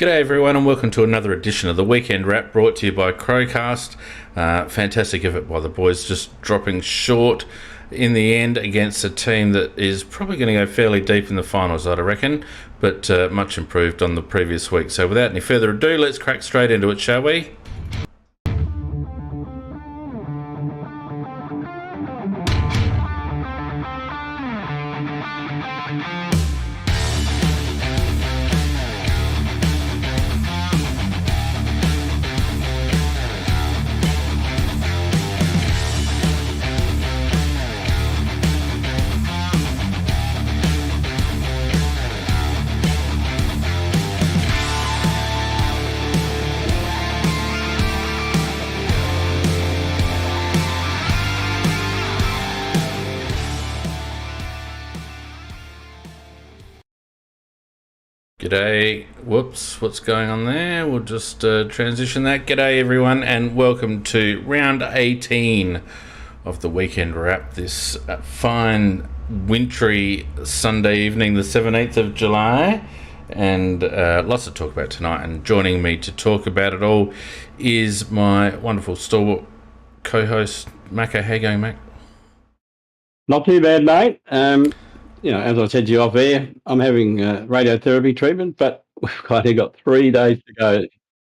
G'day everyone and welcome to another edition of the Weekend Wrap brought to you by Crowcast. Fantastic effort by the boys, just dropping short in the end against a team that is probably going to go fairly deep in the finals, I'd reckon, but much improved on the previous week. So without any further ado, let's crack straight into it, shall we? G'day, whoops, what's going on there? We'll just transition that. G'day everyone and welcome to round 18 of the Weekend Wrap this fine wintry Sunday evening, the 17th of July, and lots to talk about tonight. And joining me to talk about it all is my wonderful stalwart co-host Mako. How you going, Mac? Not too bad, mate. As I said to you off air, I'm having radiotherapy treatment, but we've kind of got 3 days to go.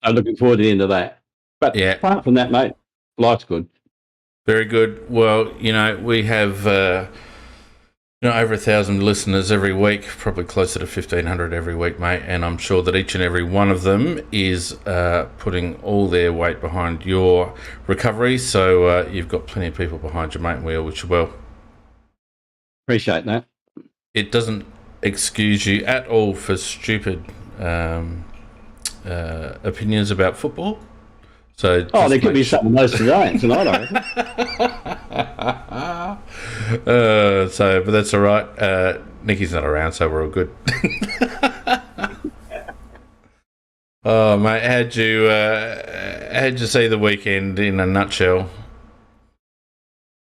I'm looking forward to the end of that. But apart from that, mate, life's good. Very good. Well, we have over 1,000 listeners every week, probably closer to 1,500 every week, mate, and I'm sure that each and every one of them is putting all their weight behind your recovery. So you've got plenty of people behind you, mate, and we all wish you well. Appreciate that. It doesn't excuse you at all for stupid opinions about football. So there could be something most today tonight, I reckon. But that's all right. Nicky's not around, so we're all good. Oh, mate, how'd you see the weekend in a nutshell?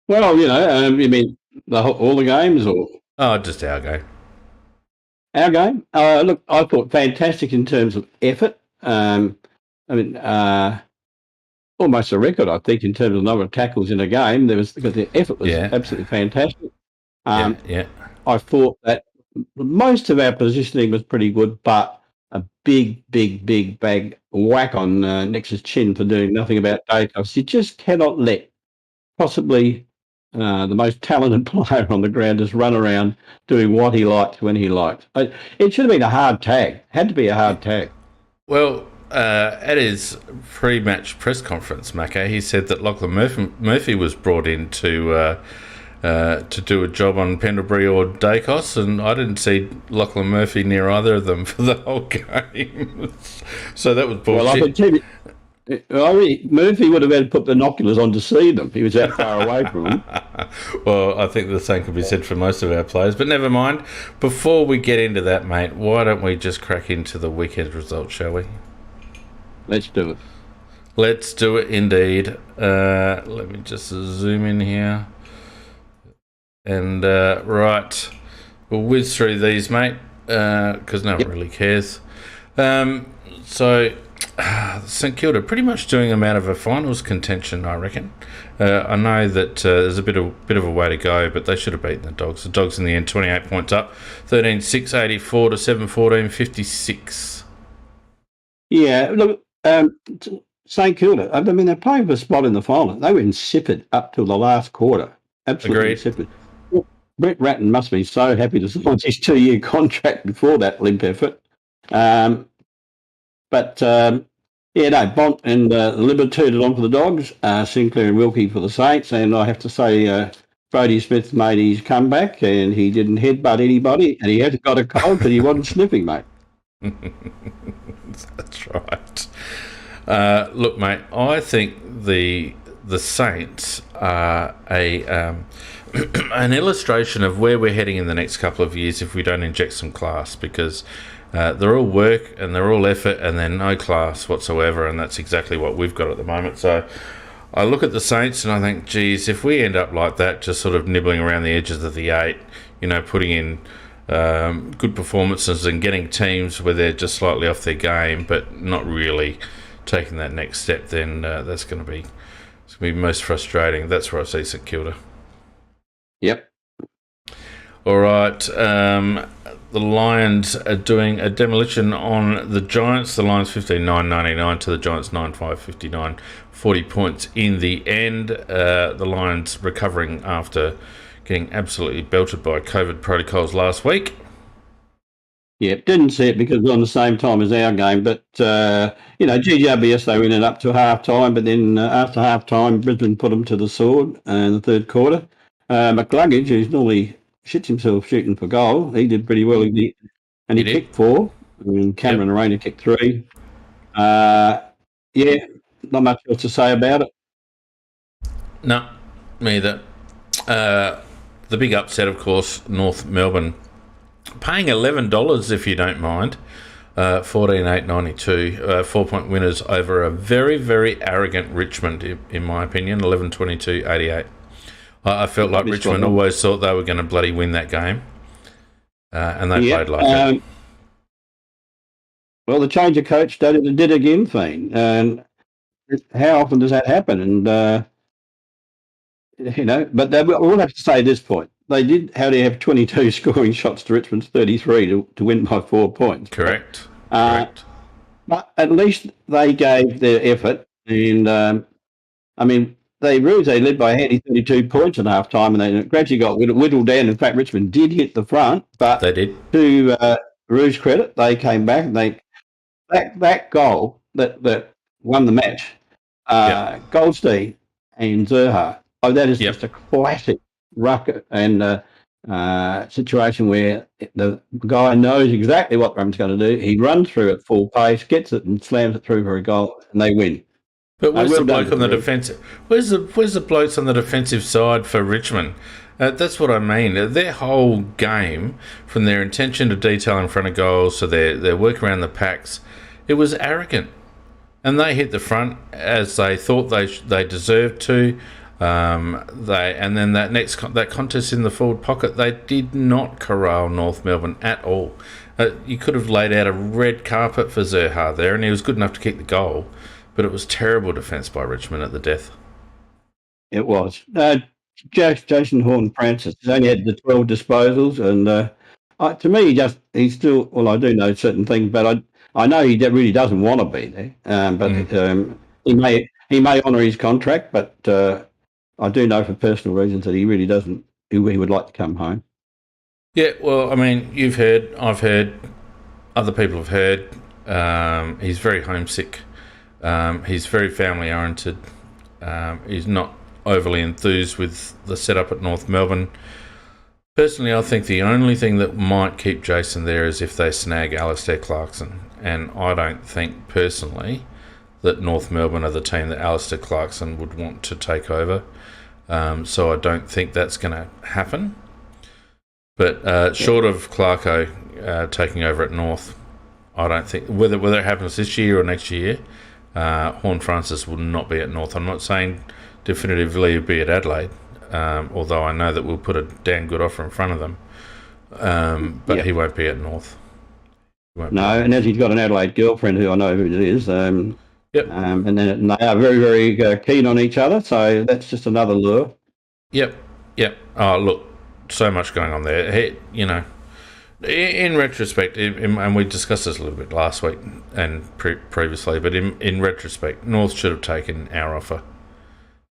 Well, you mean all the games or? Oh, just our game. Our game? Look, I thought fantastic in terms of effort. Almost a record, I think, in terms of the number of tackles in a game. Because the effort was absolutely fantastic. I thought that most of our positioning was pretty good, but a big bag whack on Nix's chin for doing nothing about Dacos. You just cannot let possibly the most talented player on the ground just run around doing what he liked when he liked. It should have been a hard tag. Had to be a hard tag. Well, at his pre-match press conference, Mako, he said that Lachlan Murphy was brought in to do a job on Pendlebury or Dacos, and I didn't see Lachlan Murphy near either of them for the whole game. So that was bullshit. Well, I can tell you, Murphy would have had to put binoculars on to see them. He was that far away from them. Well, I think the same could be said for most of our players, but never mind. Before we get into that, mate, why don't we just crack into the weekend results, shall we? Let's do it. Let's do it indeed. Let me just zoom in here. And, right, we'll whiz through these, mate, because no one really cares. St Kilda pretty much doing them out of a finals contention, I reckon. I know that there's a bit of a way to go, but they should have beaten the Dogs. The Dogs in the end, 28 points up, 13-6, 84 to 7-14, 56. Yeah, look, St Kilda, I mean, they're playing for a spot in the final. They were insipid up till the last quarter. Absolutely insipid. Brett Ratton must be so happy to sign his 2-year contract before that limp effort. Bont and Libber tooted on for the Dogs, Sinclair and Wilkie for the Saints, and I have to say Brodie Smith made his comeback and he didn't headbutt anybody and he had got a cold but he wasn't sniffing, mate. That's right. Look, mate, I think the Saints are an illustration of where we're heading in the next couple of years if we don't inject some class, because they're all work and they're all effort and they're no class whatsoever, and that's exactly what we've got at the moment. So I look at the Saints and I think, geez, if we end up like that, just sort of nibbling around the edges of the 8, putting in good performances and getting teams where they're just slightly off their game, but not really taking that next step, then that's going to be most frustrating. That's where I see St Kilda. Yep. All right. The Lions are doing a demolition on the Giants. The Lions 15-9-99 to the Giants 9-5-59. 40 points in the end. The Lions recovering after getting absolutely belted by COVID protocols last week. Yeah, didn't see it because it was on the same time as our game. But, GWS, they went up to half-time, but then after half-time, Brisbane put them to the sword in the third quarter. McCluggage, who's normally shits himself shooting for goal, he did pretty well. He kicked 4, and Cameron Arena kicked 3. Not much else to say about it. No, me either. The big upset, of course, North Melbourne paying $11, if you don't mind. 14-8-92, 4-point winners over a very, very arrogant Richmond, in my opinion, 11-22-88. I felt like Richmond always thought they were going to bloody win that game, and they played like it. Well, the change of coach did it again thing, and how often does that happen? And but we'll have to say at this point, they did have 22 scoring shots to Richmond's 33 to win by 4 points. Correct. But at least they gave their effort, and they led by a handy 32 points at half time, and they gradually got whittled down. In fact, Richmond did hit the front, but they did. To Rouge's credit, they came back and that goal that won the match, Goldstein and Zerha. Oh, that is just a classic ruck and situation where the guy knows exactly what Rum's going to do. He runs through at full pace, gets it, and slams it through for a goal, and they win. But where's the bloke on the defensive? Where's the blokes on the defensive side for Richmond? That's what I mean. Their whole game, from their intention to detail in front of goals to their work around the packs, it was arrogant, and they hit the front as they thought they deserved to. And then that contest in the forward pocket, they did not corral North Melbourne at all. You could have laid out a red carpet for Zerha there, and he was good enough to kick the goal. But it was terrible defence by Richmond at the death. It was. Jason Horne-Francis has only had the 12 disposals, and to me, he's still. Well, I do know certain things, but I know he really doesn't want to be there. He may honour his contract, but I do know for personal reasons that he really doesn't. He would like to come home. Yeah, well, I mean, you've heard, I've heard, other people have heard. He's very homesick. He's very family oriented. He's not overly enthused with the setup at North Melbourne. Personally, I think the only thing that might keep Jason there is if they snag Alistair Clarkson. And I don't think personally that North Melbourne are the team that Alistair Clarkson would want to take over. So I don't think that's going to happen. But short of Clarko taking over at North, I don't think whether it happens this year or next year, Horne-Francis will not be at North. I'm not saying definitively he'll be at Adelaide, although I know that we'll put a damn good offer in front of them. But he won't be at North. And as he's got an Adelaide girlfriend who I know who it is. And they are very, very keen on each other, so that's just another lure. Yep. Oh, look, so much going on there. In retrospect, and we discussed this a little bit last week and previously, but in retrospect, North should have taken our offer.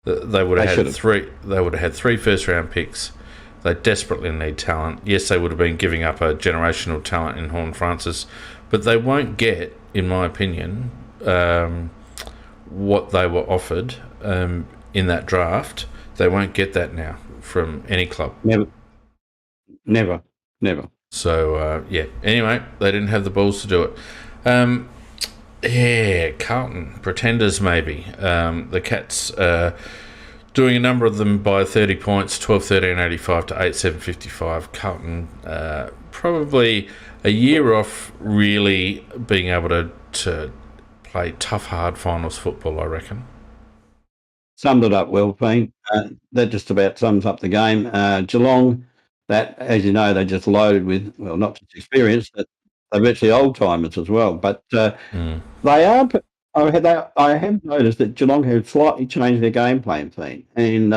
They would have had three. They would have had 3 first-round picks. They desperately need talent. Yes, they would have been giving up a generational talent in Horne-Francis, but they won't get, in my opinion, what they were offered in that draft. They won't get that now from any club. Never. So, anyway, they didn't have the balls to do it. Carlton, pretenders maybe. The Cats doing a number of them by 30 points, 12-13-85 to 8-7-55. Carlton probably a year off really being able to play tough, hard finals football, I reckon. Summed it up well, Payne. That just about sums up the game. Geelong that, as you know, they're just loaded with, well, not just experience, but they're virtually old-timers as well. But they are... I have noticed that Geelong have slightly changed their game plan theme. And,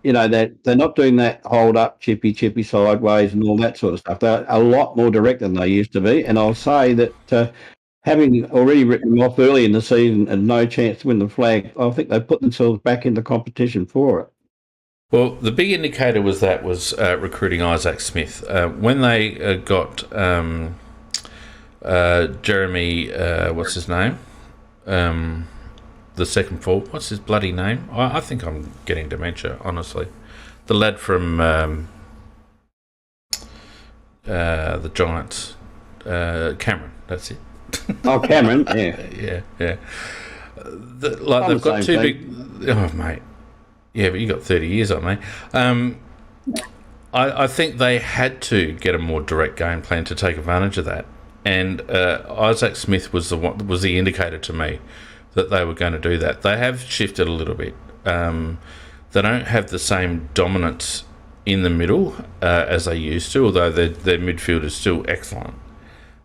they're not doing that hold-up, chippy sideways and all that sort of stuff. They're a lot more direct than they used to be. And I'll say that having already written them off early in the season and no chance to win the flag, I think they put themselves back into competition for it. Well, the big indicator was recruiting Isaac Smith. When they got Jeremy, what's his name? The second forward. What's his bloody name? I think I'm getting dementia, honestly. The lad from the Giants. Cameron, that's it. Oh, Cameron, yeah. Yeah. They've got two big... Oh, mate. Yeah, but you got 30 years on me. I think they had to get a more direct game plan to take advantage of that. And Isaac Smith was the indicator to me that they were going to do that. They have shifted a little bit. They don't have the same dominance in the middle as they used to, although their midfield is still excellent.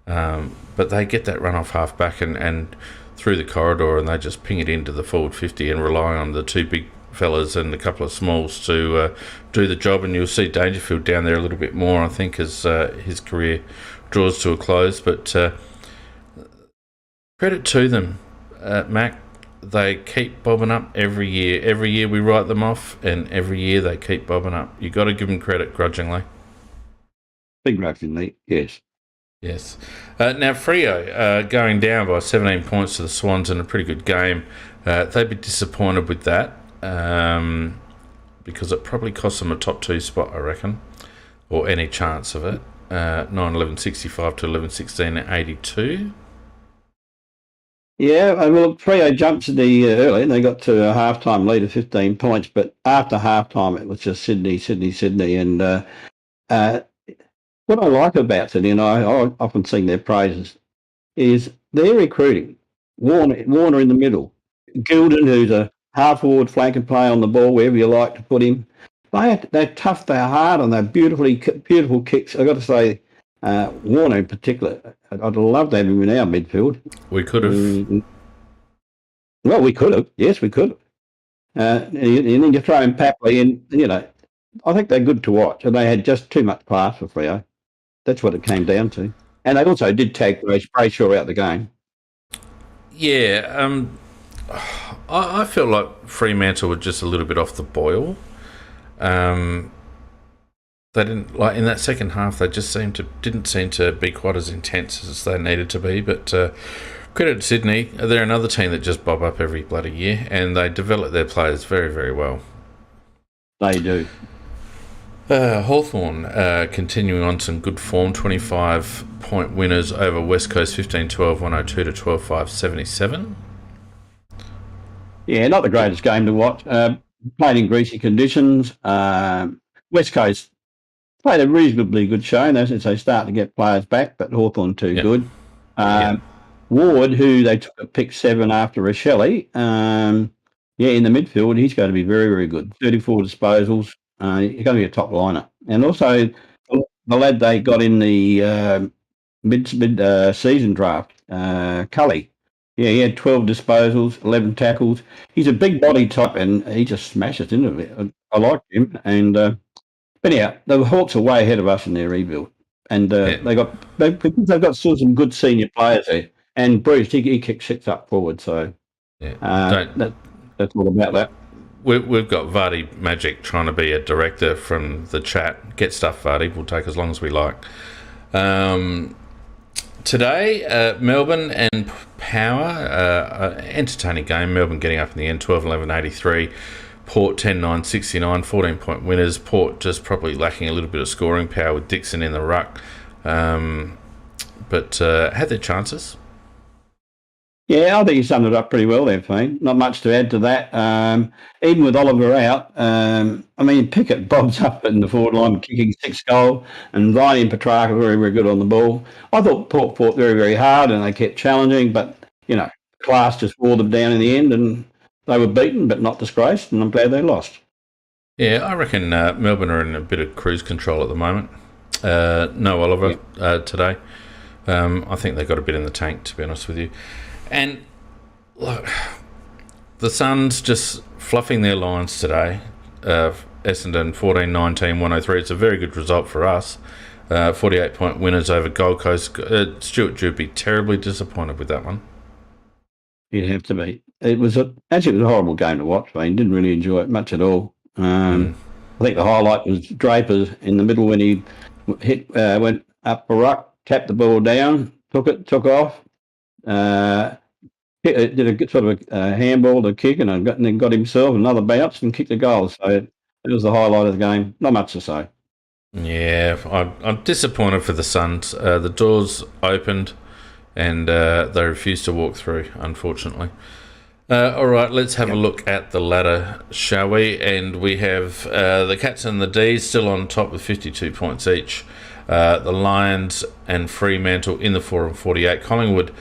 But they get that run off half back and through the corridor, and they just ping it into the forward 50 and rely on the two big fellas and a couple of smalls to do the job. And you'll see Dangerfield down there a little bit more, I think, as his career draws to a close. But credit to them, Mac. They keep bobbing up every year. Every year we write them off, and every year they keep bobbing up. You've got to give them credit grudgingly. Begrudgingly, yes. Yes. Now, Freo going down by 17 points to the Swans in a pretty good game. They'd be disappointed with that because it probably cost them a top 2 spot, I reckon, or any chance of it. 9-11-65 to 11-16 82. Yeah, well, Freo jumped to the early, and they got to a half-time lead of 15 points, but after half-time it was just Sydney, and what I like about Sydney, and I often sing their praises, is their recruiting. Warner in the middle, Gilden, who's a half-forward flank and play on the ball, wherever you like to put him. They're tough, they're hard, and they're beautiful kicks. I've got to say, Warner in particular, I'd love to have him in our midfield. We could have. Well, we could have. Yes, we could have. And then you throw in Papley in, I think they're good to watch, and they had just too much class for Freo. That's what it came down to. And they also did tag Brayshaw out the game. Yeah, I felt like Fremantle were just a little bit off the boil. They didn't, like, in that second half. They just didn't seem to be quite as intense as they needed to be. But credit to Sydney, they're another team that just bob up every bloody year, and they develop their players very, very well. They do. Hawthorn continuing on some good form, 25-point winners over West Coast, 15-12, 102 to 12-5, 77. Yeah, not the greatest game to watch. Played in greasy conditions. West Coast played a reasonably good show, since they start to get players back, but Hawthorn too good. Ward, who they took a pick 7 after Rochelle, in the midfield, he's going to be very, very good. 34 disposals. He's going to be a top liner. And also, the lad they got in the mid-season draft, Cully. Yeah, he had 12 disposals, 11 tackles. He's a big body type, and he just smashes into it. I like him. And but anyhow, the Hawks are way ahead of us in their rebuild, and they've got still some good senior players there. And Bruce, he kicks 6 up forward, so that's all about that. We've got Vardy Magic trying to be a director from the chat. Get stuff, Vardy. We'll take as long as we like. Today, Melbourne and Power, entertaining game. Melbourne getting up in the end, 12-11-83. Port 10-9, 69, 14-point winners. Port just probably lacking a little bit of scoring power with Dixon in the ruck. But had their chances. Yeah, I think you summed it up pretty well there, Fane. Not much to add to that. Even with Oliver out, Pickett bobs up in the forward line, kicking 6 goals, and Viney and Petrarca very, very good on the ball. I thought Port fought very, very hard, and they kept challenging, but, class just wore them down in the end, and they were beaten but not disgraced, and I'm glad they lost. Yeah, I reckon Melbourne are in a bit of cruise control at the moment. No Oliver today. I think they got a bit in the tank, to be honest with you. And look, the Suns just fluffing their lines today. Essendon 14-19, 103. It's a very good result for us. 48-point winners over Gold Coast. Stuart Dew would be terribly disappointed with that one. You'd have to be. It was a horrible game to watch. I didn't really enjoy it much at all. I think the highlight was Draper's in the middle when he went up a ruck, tapped the ball down, took off, did a sort of a handball to kick, and then got himself another bounce and kicked a goal. So it was the highlight of the game. Not much to say. Yeah, I'm disappointed for the Suns. The doors opened and they refused to walk through, unfortunately. All right, let's have a look at the ladder, shall we? And we have the Cats and the D's still on top with 52 points each. The Lions and Fremantle in the 4 and 48. Collingwood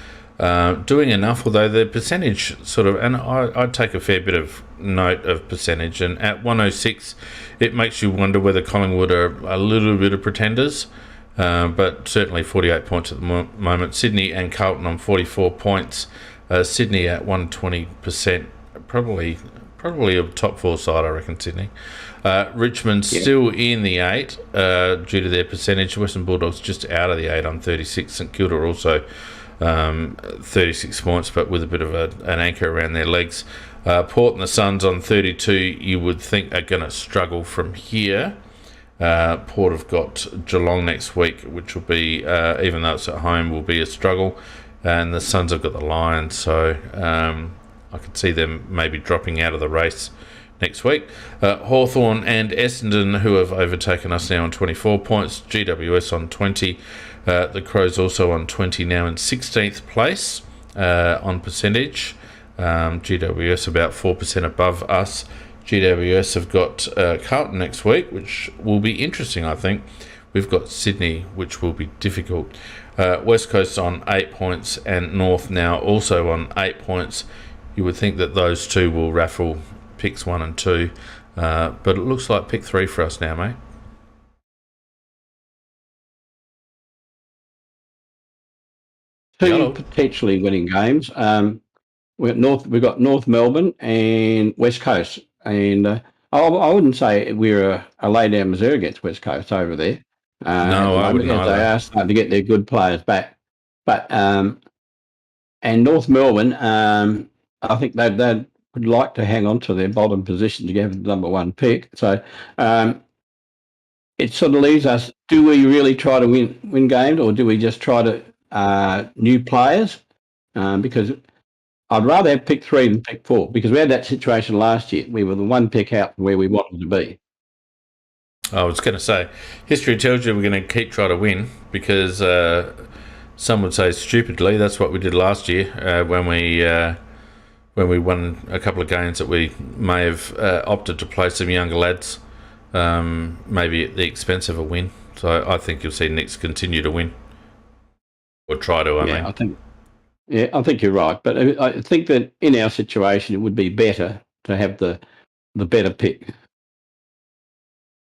doing enough, although their percentage sort of, and I take a fair bit of note of percentage, and at 106, it makes you wonder whether Collingwood are a little bit of pretenders. But certainly 48 points at the moment. Sydney and Carlton on 44 points. Sydney at 120%, probably a top 4 side, I reckon, Sydney. Richmond still in the 8 due to their percentage. Western Bulldogs just out of the 8 on 36. St Kilda also 36 points, but with a bit of an anchor around their legs. Port and the Suns on 32, you would think are going to struggle from here. Port have got Geelong next week, which will be, even though it's at home, will be a struggle. And the Suns have got the Lions, so I could see them maybe dropping out of the race next week. Hawthorn and Essendon, who have overtaken us now on 24 points. GWS on 20. The Crows also on 20 now in 16th place on percentage. GWS about 4% above us. GWS have got Carlton next week, which will be interesting, I think. We've got Sydney, which will be difficult. West Coast on 8 points and North now also on 8 points. You would think that those two will raffle picks 1 and 2, but it looks like pick 3 for us now, mate. Two potentially winning games. We've got North Melbourne and West Coast, and I wouldn't say we're a lay down Missouri against West Coast over there. No, I wouldn't either. They are starting to get their good players back, but and North Melbourne, I think they would like to hang on to their bottom position to get the number 1 pick. So it sort of leaves us: do we really try to win games, or do we just try to new players? Because I'd rather have pick 3 than pick 4, because we had that situation last year. We were the 1 pick out from where we wanted to be. I was going to say, history tells you we're going to keep trying to win, because some would say stupidly that's what we did last year when we won a couple of games that we may have opted to play some younger lads, maybe at the expense of a win. So I think you'll see Nicks continue to win, or try to. I mean, I think you're right, but I think that in our situation it would be better to have the better pick.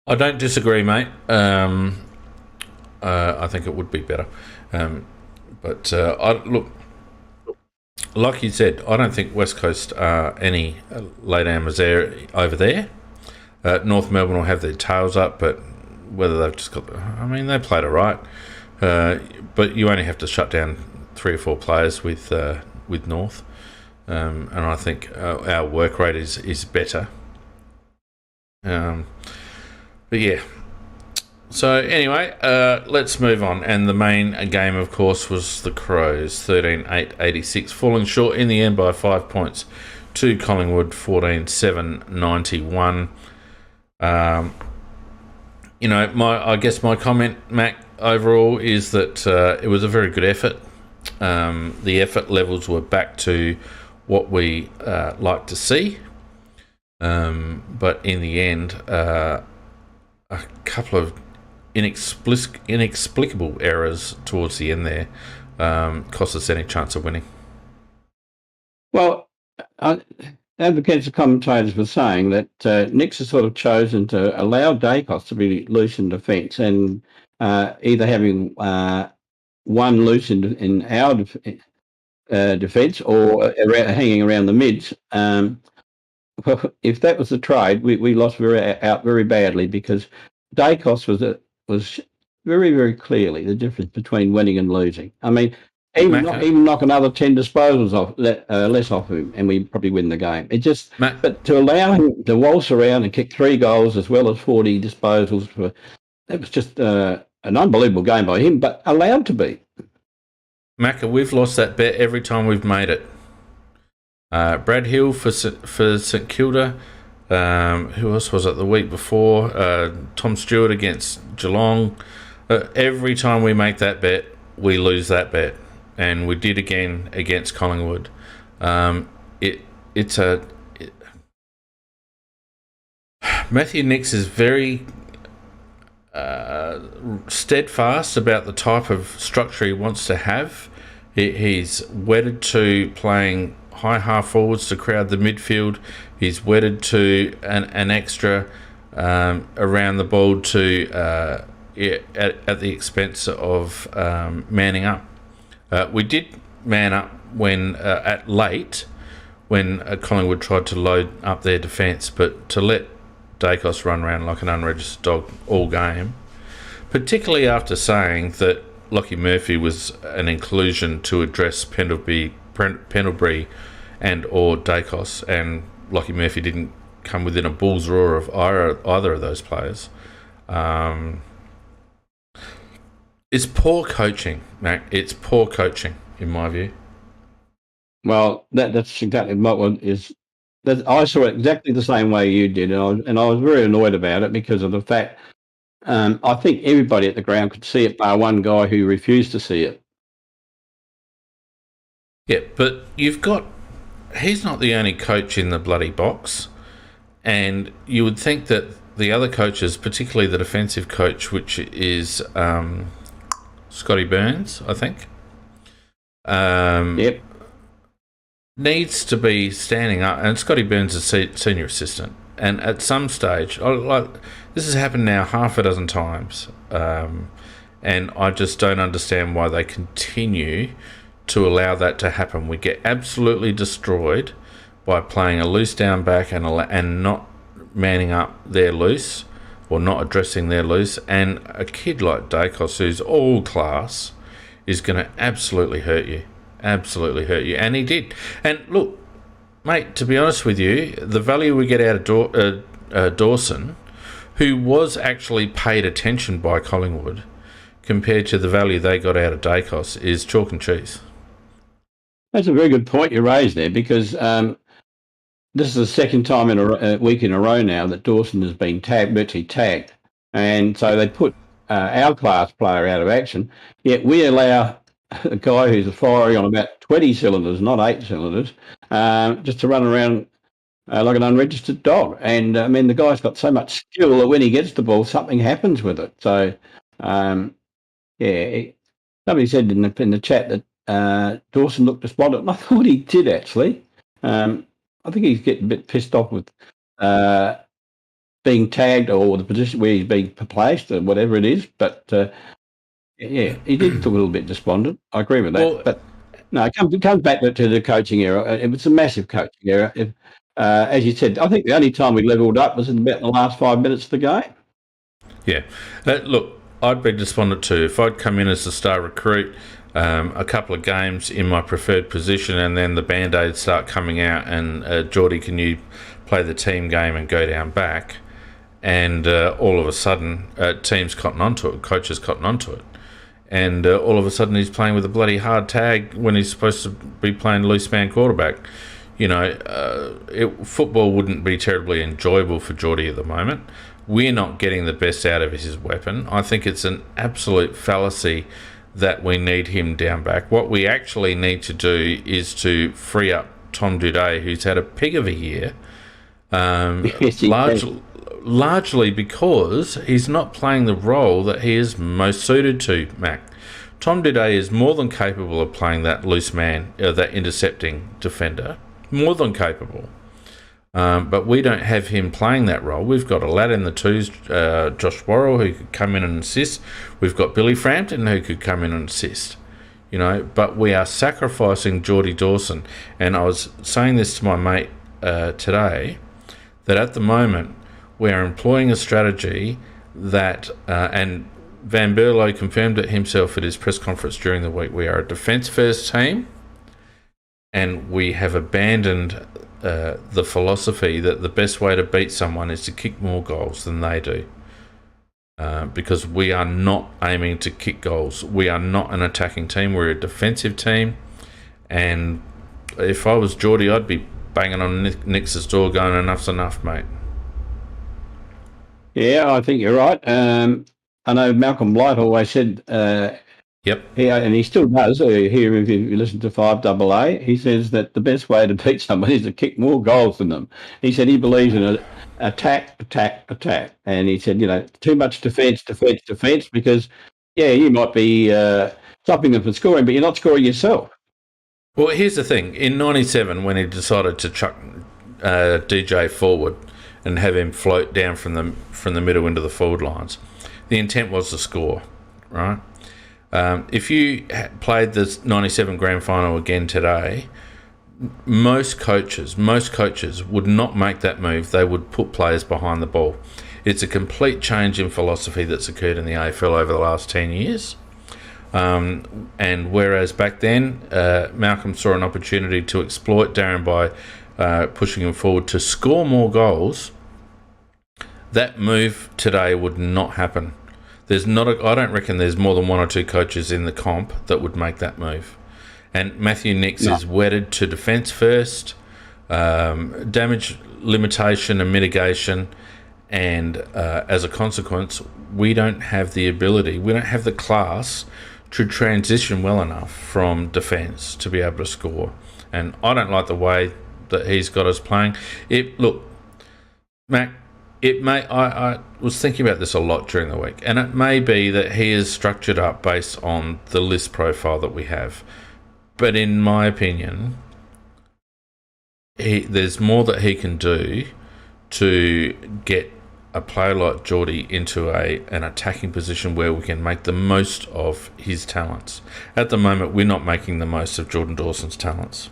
I don't disagree, mate. I think it would be better. But look, like you said, I don't think West Coast are any lay-downers there over there. North Melbourne will have their tails up, but whether they've just got... I mean, they played all right. But you only have to shut down 3 or 4 players with North. And I think our work rate is better. But yeah. So anyway, let's move on. And the main game, of course, was the Crows, 13-8-86, falling short in the end by 5 points to Collingwood, 14-7-91. I guess my comment, Mac, overall is that it was a very good effort. The effort levels were back to what we like to see. But in the end, a couple of inexplicable errors towards the end there cost us any chance of winning. Well, advocates and commentators were saying that Nix has sort of chosen to allow Dacos to be loose in defence and either having one loose in our defence or hanging around the mids. Well, if that was the trade, we lost out very badly because Dacos was very, very clearly the difference between winning and losing. I mean, even knock another 10 disposals off, less off him, and we probably win the game. But to allow him to waltz around and kick 3 goals as well as 40 disposals, that was just an unbelievable game by him, but allowed to be. Macca, we've lost that bet every time we've made it. Brad Hill for St Kilda. Who else was it the week before? Tom Stewart against Geelong. Every time we make that bet, we lose that bet, and we did again against Collingwood. Matthew Nicks is very steadfast about the type of structure he wants to have. He's wedded to playing high half forwards to crowd the midfield. He's wedded to an extra around the ball to at the expense of manning up. We did man up when at late when Collingwood tried to load up their defence, but to let Dacos run around like an unregistered dog all game, particularly after saying that Lockie Murphy was an inclusion to address Pendlebury and or Dacos, and Lockie Murphy didn't come within a bull's roar of either of those players. It's poor coaching, Mac. It's poor coaching, in my view. Well, that's exactly what is. I saw it exactly the same way you did, and I was very annoyed about it because of the fact I think everybody at the ground could see it, bar one guy who refused to see it. Yeah, but he's not the only coach in the bloody box, and you would think that the other coaches, particularly the defensive coach, which is Scotty Burns, I think. Yep. Needs to be standing up, and Scotty Burns is senior assistant, and at some stage, this has happened now half a dozen times, and I just don't understand why they continue to allow that to happen. We get absolutely destroyed by playing a loose down back and not manning up their loose or not addressing their loose, and a kid like Dacos, who's all class, is going to absolutely hurt you. Absolutely hurt you, and he did. And look, mate, to be honest with you, the value we get out of Dawson, who was actually paid attention by Collingwood, compared to the value they got out of Dacos, is chalk and cheese. That's a very good point you raised there, because this is the second time in a week in a row now that Dawson has been virtually tagged, and so they put our class player out of action. Yet we allow a guy who's firing on about 20 cylinders, not 8 cylinders, just to run around like an unregistered dog. And I mean, the guy's got so much skill that when he gets the ball, something happens with it. So, somebody said in the chat that Dawson looked despondent, and I thought he did actually. I think he's getting a bit pissed off with being tagged or the position where he's being placed or whatever it is, but. Yeah, he did look a little bit despondent. I agree with that. Well, but no, it comes back to the coaching error. It was a massive coaching error. As you said, I think the only time we levelled up was in about the last 5 minutes of the game. Yeah. Look, I'd be despondent too. If I'd come in as a star recruit, a couple of games in my preferred position, and then the Band-Aids start coming out, and Geordie, can you play the team game and go down back? And all of a sudden, teams cotton onto it, coaches cotton onto it. And all of a sudden he's playing with a bloody hard tag when he's supposed to be playing loose man quarterback. You know, football wouldn't be terribly enjoyable for Geordie at the moment. We're not getting the best out of his weapon. I think it's an absolute fallacy that we need him down back. What we actually need to do is to free up Tom Duday, who's had a pig of a year, largely because he's not playing the role that he is most suited to, Mac. Tom Duday is more than capable of playing that loose man, that intercepting defender. More than capable. But we don't have him playing that role. We've got a lad in the twos, Josh Worrell, who could come in and assist. We've got Billy Frampton, who could come in and assist. But we are sacrificing Geordie Dawson. And I was saying this to my mate today, that at the moment we are employing a strategy that, and Van Berlo confirmed it himself at his press conference during the week, we are a defence-first team, and we have abandoned the philosophy that the best way to beat someone is to kick more goals than they do. Because we are not aiming to kick goals. We are not an attacking team. We're a defensive team. And if I was Geordie, I'd be banging on Nick's door going, enough's enough, mate. Yeah, I think you're right. I know Malcolm Blight always said... Yep. And he still does. Here, if you listen to 5AA, he says that the best way to beat someone is to kick more goals than them. He said he believes in attack. And he said, too much defence, because, you might be stopping them from scoring, but you're not scoring yourself. Well, here's the thing. In 97, when he decided to chuck DJ forward and have him float down from the middle into the forward lines, the intent was to score, right? If you played the 97 grand final again today, most coaches would not make that move. They would put players behind the ball. It's a complete change in philosophy that's occurred in the AFL over the last 10 years. And whereas back then, Malcolm saw an opportunity to exploit Darren by pushing him forward to score more goals, that move today would not happen. I don't reckon there's more than one or two coaches in the comp that would make that move. And Matthew Nicks is wedded to defence first, damage limitation and mitigation, and as a consequence, we don't have the ability, we don't have the class to transition well enough from defence to be able to score. And I don't like the way that he's got us playing. Look, Mac, I was thinking about this a lot during the week, and it may be that he is structured up based on the list profile that we have. But in my opinion, there's more that he can do to get a player like Geordie into an attacking position where we can make the most of his talents. At the moment, we're not making the most of Jordan Dawson's talents.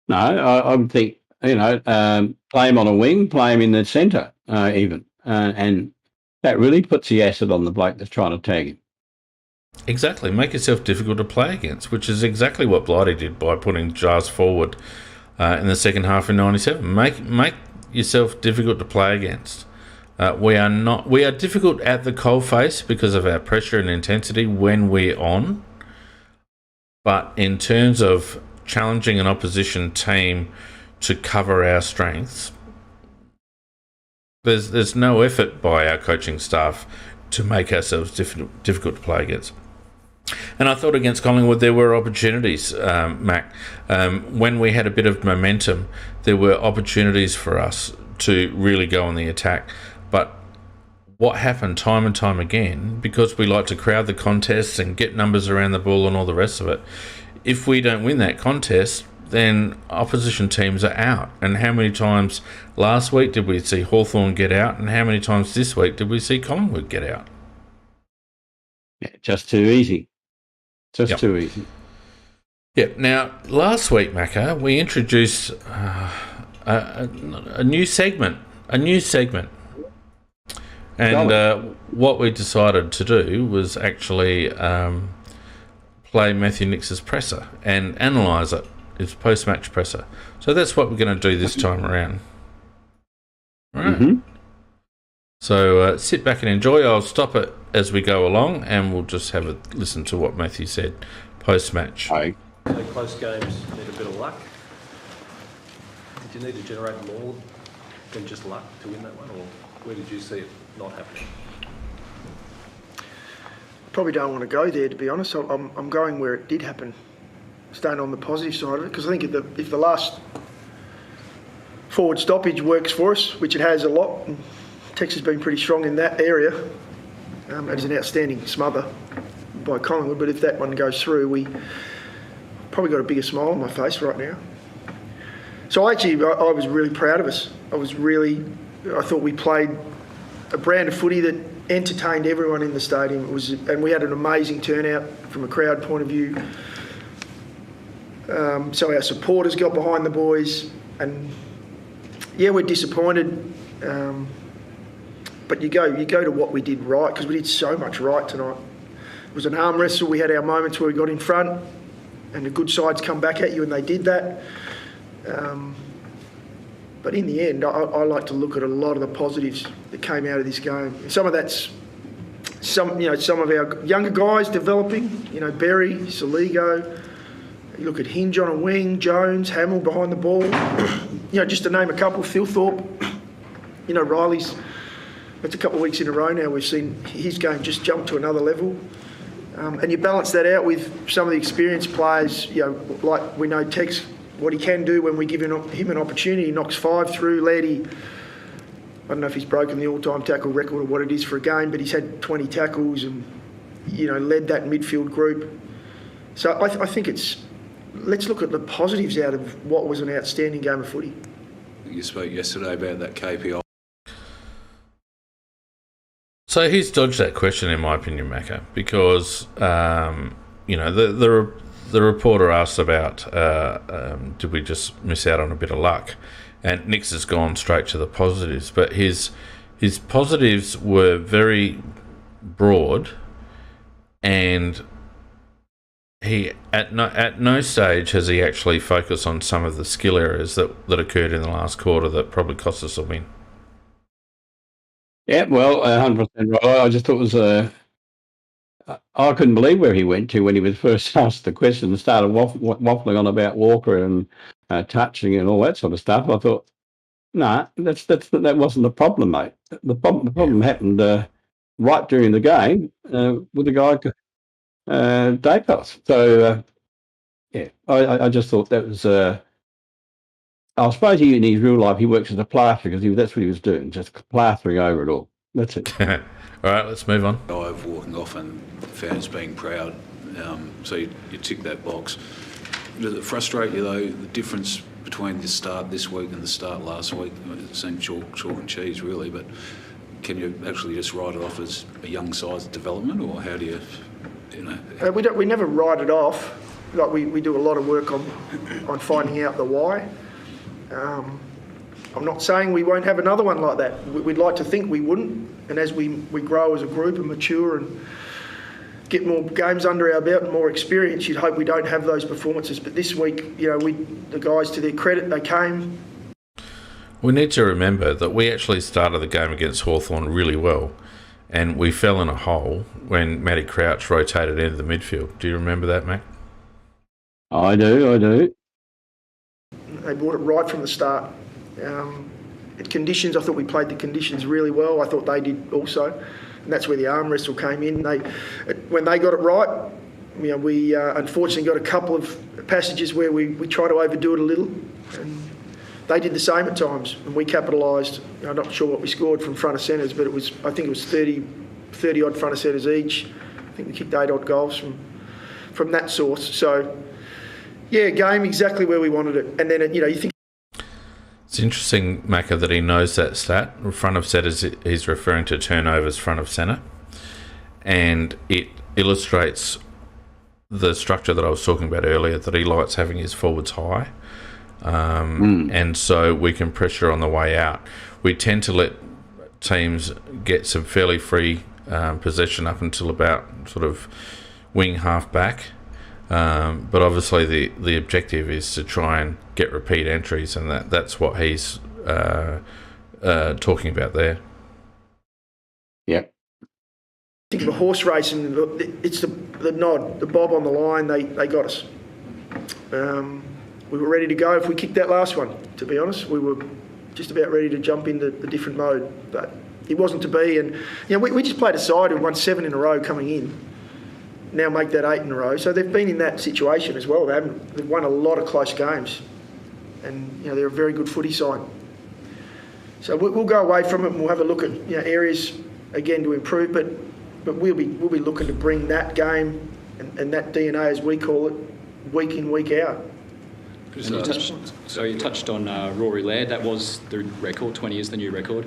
No, I would think, play him on a wing, play him in the centre even. And that really puts the acid on the bloke that's trying to tag him. Exactly. Make yourself difficult to play against, which is exactly what Blighty did by putting Jars forward in the second half in 97. Make yourself difficult to play against. We are difficult at the coalface because of our pressure and intensity when we're on. But in terms of challenging an opposition team to cover our strengths, there's no effort by our coaching staff to make ourselves difficult to play against. And I thought against Collingwood there were opportunities, Mac. When we had a bit of momentum, there were opportunities for us to really go on the attack. But what happened time and time again, because we like to crowd the contests and get numbers around the ball and all the rest of it, if we don't win that contest, then opposition teams are out. And how many times last week did we see Hawthorn get out, and how many times this week did we see Collingwood get out? Yeah, just too easy. Too easy. Yeah. Now, last week, Macca, we introduced a new segment. And what we decided to do was actually play Matthew Nicks' presser and analyse it, his post-match presser. So that's what we're going to do this time around. All right. Mm-hmm. So sit back and enjoy. I'll stop it as we go along, and we'll just have a listen to what Matthew said post-match. Hi. So close games need a bit of luck. Did you need to generate more than just luck to win that one, or where did you see it not happening? Probably don't want to go there, to be honest. I'm going where it did happen, staying on the positive side of it, because I think if the last forward stoppage works for us, which it has a lot, and Texas has been pretty strong in that area, it is an outstanding smother by Collingwood, but if that one goes through, we probably got a bigger smile on my face right now. So I was really proud of us. I thought we played a brand of footy that entertained everyone in the stadium. And we had an amazing turnout from a crowd point of view. So our supporters got behind the boys, and yeah, we're disappointed. But you go to what we did right, because we did so much right tonight. It was an arm wrestle. We had our moments where we got in front, and the good sides come back at you, and they did that. But in the end, I like to look at a lot of the positives that came out of this game. Some of that's some of our younger guys developing. Berry, Saligo. You look at Hinge on a wing, Jones, Hamill behind the ball. Just to name a couple. Philthorpe. Riley's. It's a couple of weeks in a row now we've seen his game just jump to another level. And you balance that out with some of the experienced players. Like we know Tex, what he can do when we give him an opportunity. He knocks 5 through. Laddie, I don't know if he's broken the all-time tackle record or what it is for a game, but he's had 20 tackles and, led that midfield group. So I think let's look at the positives out of what was an outstanding game of footy. You spoke yesterday about that KPI. So he's dodged that question, in my opinion, Macca, because, the reporter asked about did we just miss out on a bit of luck? And Nick's has gone straight to the positives, but his positives were very broad, and he at no stage has he actually focused on some of the skill areas that occurred in the last quarter that probably cost us a win. Yeah, well, 100% right. I just thought it was I couldn't believe where he went to when he was first asked the question and started waffling on about Walker and touching and all that sort of stuff. I thought, no, that wasn't the problem, mate. The problem happened right during the game with the guy Dacos. So yeah, I just thought that was. I suppose in his real life he works as a plasterer, because that's what he was doing, just plastering over it all. That's it. All right, let's move on. Of walking off and fans being proud, so you tick that box. Does it frustrate you though, the difference between the start this week and the start last week? It seemed chalk and cheese really, but can you actually just write it off as a young side's development, or how do you We never write it off. Like we do a lot of work on finding out the why. I'm not saying we won't have another one like that. We'd like to think we wouldn't, and as we grow as a group and mature and get more games under our belt and more experience, you'd hope we don't have those performances. But this week, the guys, to their credit, they came. We need to remember that we actually started the game against Hawthorn really well, and we fell in a hole when Matty Crouch rotated into the midfield. Do you remember that, Mac? I do. They brought it right from the start. At conditions, I thought we played the conditions really well. I thought they did also, and that's where the arm wrestle came in. When they got it right, we unfortunately got a couple of passages where we try to overdo it a little, and they did the same at times, and we capitalised. I'm not sure what we scored from front of centres, but I think it was 30 odd front of centres each. I think we kicked 8 odd goals from that source. So. Yeah, game exactly where we wanted it. And then, you think... It's interesting, Macca, that he knows that stat. Front of centre, he's referring to turnovers front of centre. And it illustrates the structure that I was talking about earlier, that he likes having his forwards high. And so we can pressure on the way out. We tend to let teams get some fairly free possession up until about sort of wing half back. But obviously the objective is to try and get repeat entries, and that's what he's talking about there. Yep. Think of a horse race, and it's the nod, the bob on the line. They got us. We were ready to go if we kicked that last one. To be honest, we were just about ready to jump into the different mode, but it wasn't to be. And we just played a side who won 7 in a row coming in. Now make that 8 in a row. So they've been in that situation as well. They've won a lot of close games, and they're a very good footy side. So we'll go away from it and we'll have a look at areas again to improve. But we'll be looking to bring that game and that DNA, as we call it, week in, week out. Just And you touched on Rory Laird. That was the record. 20 is the new record.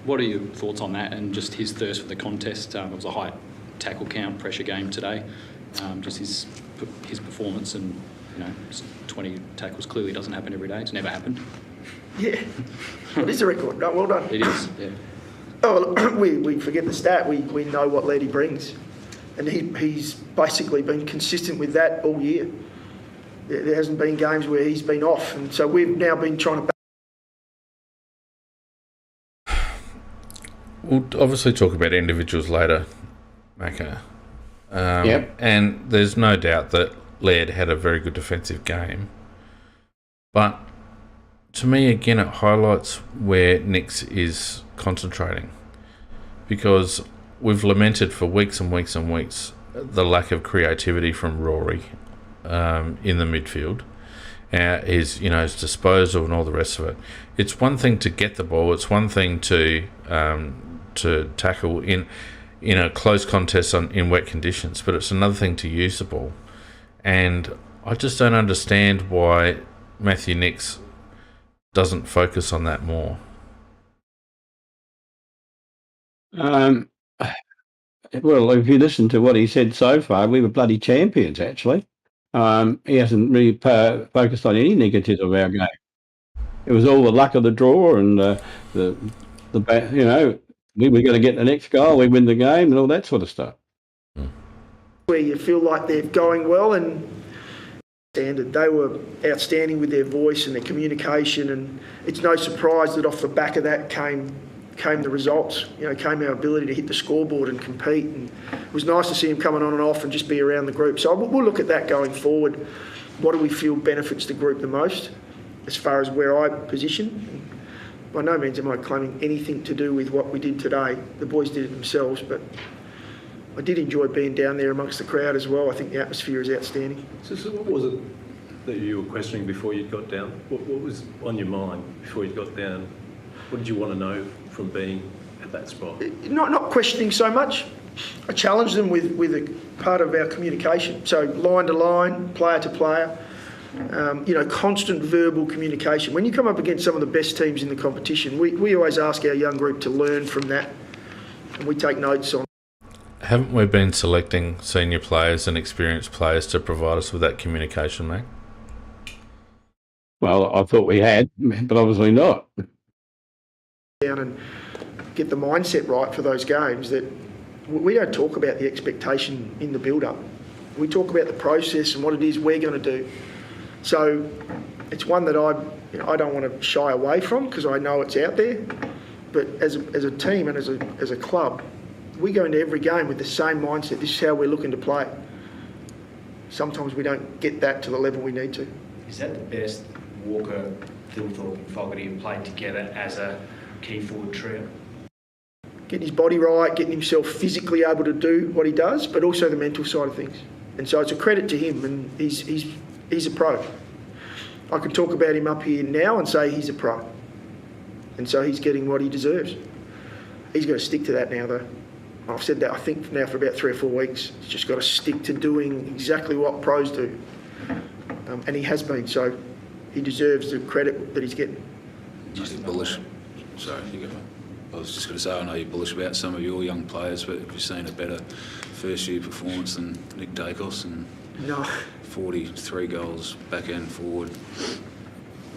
What are your thoughts on that and just his thirst for the contest? It was a high tackle count, pressure game today. Just his performance and 20 tackles clearly doesn't happen every day. It's never happened. Yeah, it is a record. No, well done. It is. Yeah. Oh, we forget the stat. We know what Laird he brings, and he's basically been consistent with that all year. There hasn't been games where he's been off, and so we've now been trying to. We'll obviously talk about individuals later, Macca. Yep. And there's no doubt that Laird had a very good defensive game. But to me, again, it highlights where Nicks is concentrating. Because we've lamented for weeks and weeks and weeks the lack of creativity from Rory in the midfield. His disposal and all the rest of it. It's one thing to get the ball. It's one thing to tackle in a close contest in wet conditions, but it's another thing to use the ball. And I just don't understand why Matthew Nicks doesn't focus on that more. Well, if you listen to what he said so far, we were bloody champions, actually. He hasn't really focused on any negatives of our game. It was all the luck of the draw and we were going to get the next goal, we win the game and all that sort of stuff. Where you feel like they're going well and standard. They were outstanding with their voice and their communication, and it's no surprise that off the back of that came the results. Came our ability to hit the scoreboard and compete, and it was nice to see him coming on and off and just be around the group. So we'll look at that going forward. What do we feel benefits the group the most as far as where I position? By no means am I claiming anything to do with what we did today. The boys did it themselves, but I did enjoy being down there amongst the crowd as well. I think the atmosphere is outstanding. So what was it that you were questioning before you got down? What was on your mind before you got down? What did you want to know from being at that spot? Not questioning so much. I challenged them with a part of our communication. So line to line, player to player. Constant verbal communication. When you come up against some of the best teams in the competition, we always ask our young group to learn from that, and we take notes on. Haven't we been selecting senior players and experienced players to provide us with that communication, mate? Well, I thought we had, but obviously not. Down and get the mindset right for those games. That we don't talk about the expectation in the build-up. We talk about the process and what it is we're going to do. So it's one that I don't want to shy away from because I know it's out there. But as a team and as a club, we go into every game with the same mindset. This is how we're looking to play. Sometimes we don't get that to the level we need to. Is that the best Walker, Thilthorpe and Fogarty have played together as a key forward trio? Getting his body right, getting himself physically able to do what he does, but also the mental side of things. And so it's a credit to him, and he's a pro. I can talk about him up here now and say he's a pro. And so he's getting what he deserves. He's got to stick to that now, though. I've said that, I think, now for about 3 or 4 weeks. He's just got to stick to doing exactly what pros do. And he has been, so he deserves the credit that he's getting. Are you bullish? Sorry, you go. I was just going to say, I know you're bullish about some of your young players, but have you seen a better first-year performance than Nick Dacos? And No. 43 goals, back and forward.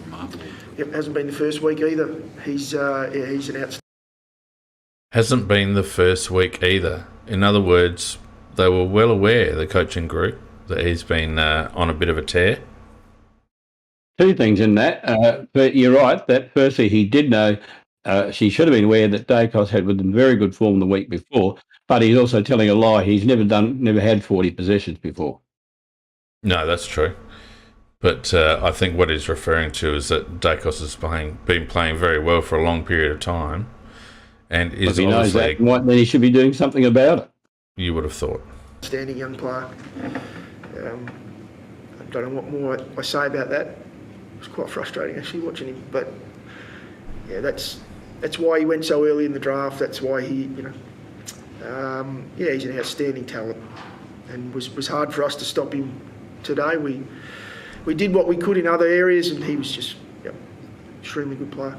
Remarkable. Yep, hasn't been the first week either. He's an outstanding. Hasn't been the first week either. In other words, they were well aware, the coaching group, that he's been on a bit of a tear. 2 things in that, but you're right that firstly he did know she should have been aware that Dacos had been in very good form the week before, but he's also telling a lie. He's never had 40 possessions before. No, that's true. But I think what he's referring to is that Dacos has been playing very well for a long period of time, and is if he knows obviously that, then he should be doing something about it. You would have thought. Outstanding young player. I don't know what more I say about that. It was quite frustrating actually watching him, but yeah, that's why he went so early in the draft. That's why he, he's an outstanding talent, and was hard for us to stop him today. we did what we could in other areas, and he was just extremely good player.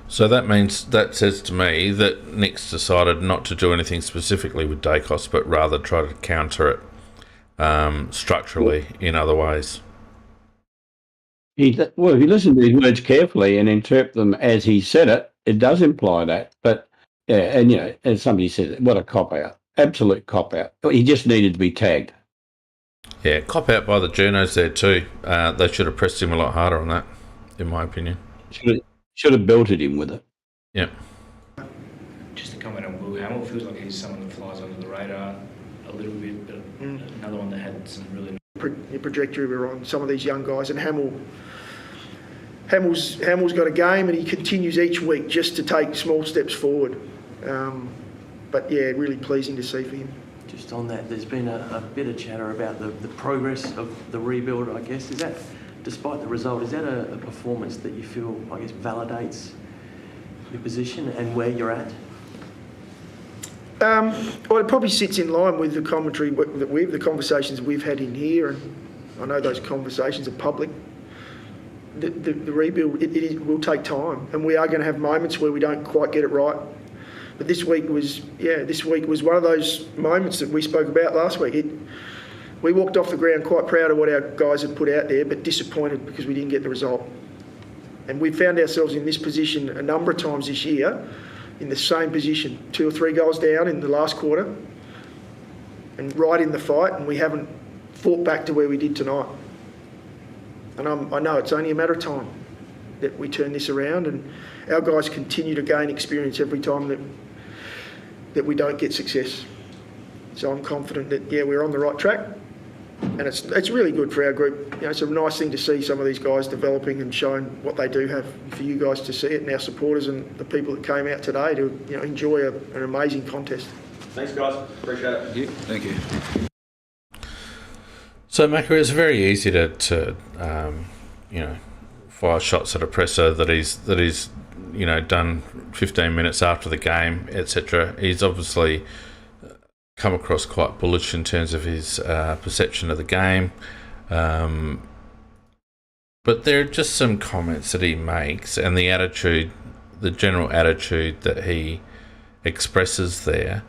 So that says to me that Nick's decided not to do anything specifically with Dacos, but rather try to counter it structurally in other ways. If you listen to his words carefully and interpret them as he said it, it does imply that. But and as somebody said, what a cop out, absolute cop out. He just needed to be tagged. Yeah, cop out by the journos there too. They should have pressed him a lot harder on that, in my opinion. Should have belted him with it. Yeah. Just to comment on Will Hamill, feels like he's someone that flies under the radar a little bit, but another one that had some really the trajectory we're on. Some of these young guys, and Hamill's got a game, and he continues each week just to take small steps forward. But yeah, really pleasing to see for him. Just on that, there's been a bit of chatter about the progress of the rebuild, I guess. Is that, despite the result, is that a performance that you feel, I guess, validates your position and where you're at? Well, it probably sits in line with the commentary that the conversations we've had in here, and I know those conversations are public. The rebuild, it will take time, and we are going to have moments where we don't quite get it right. But this week was one of those moments that we spoke about last week. We walked off the ground quite proud of what our guys had put out there, but disappointed because we didn't get the result. And we found ourselves in this position a number of times this year, in the same position, 2 or 3 goals down in the last quarter, and right in the fight, and we haven't fought back to where we did tonight. And I know it's only a matter of time that we turn this around, and our guys continue to gain experience every time that we don't get success. So I'm confident that, we're on the right track, and it's really good for our group. It's a nice thing to see some of these guys developing and showing what they do have, for you guys to see it, and our supporters and the people that came out today to enjoy an amazing contest. Thanks, guys. Appreciate it. Thank you. So, Macca, it's very easy to fire shots at a presser that he's done 15 minutes after the game, etc. He's obviously come across quite bullish in terms of his perception of the game. But there are just some comments that he makes, and the general attitude that he expresses there,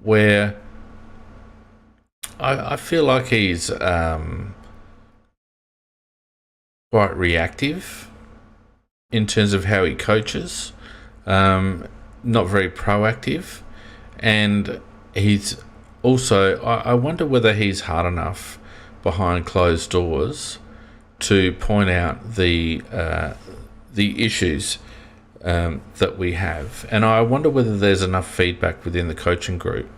where I feel like he's quite reactive in terms of how he coaches, not very proactive, and he's also, I wonder whether he's hard enough behind closed doors to point out the issues that we have, and I wonder whether there's enough feedback within the coaching group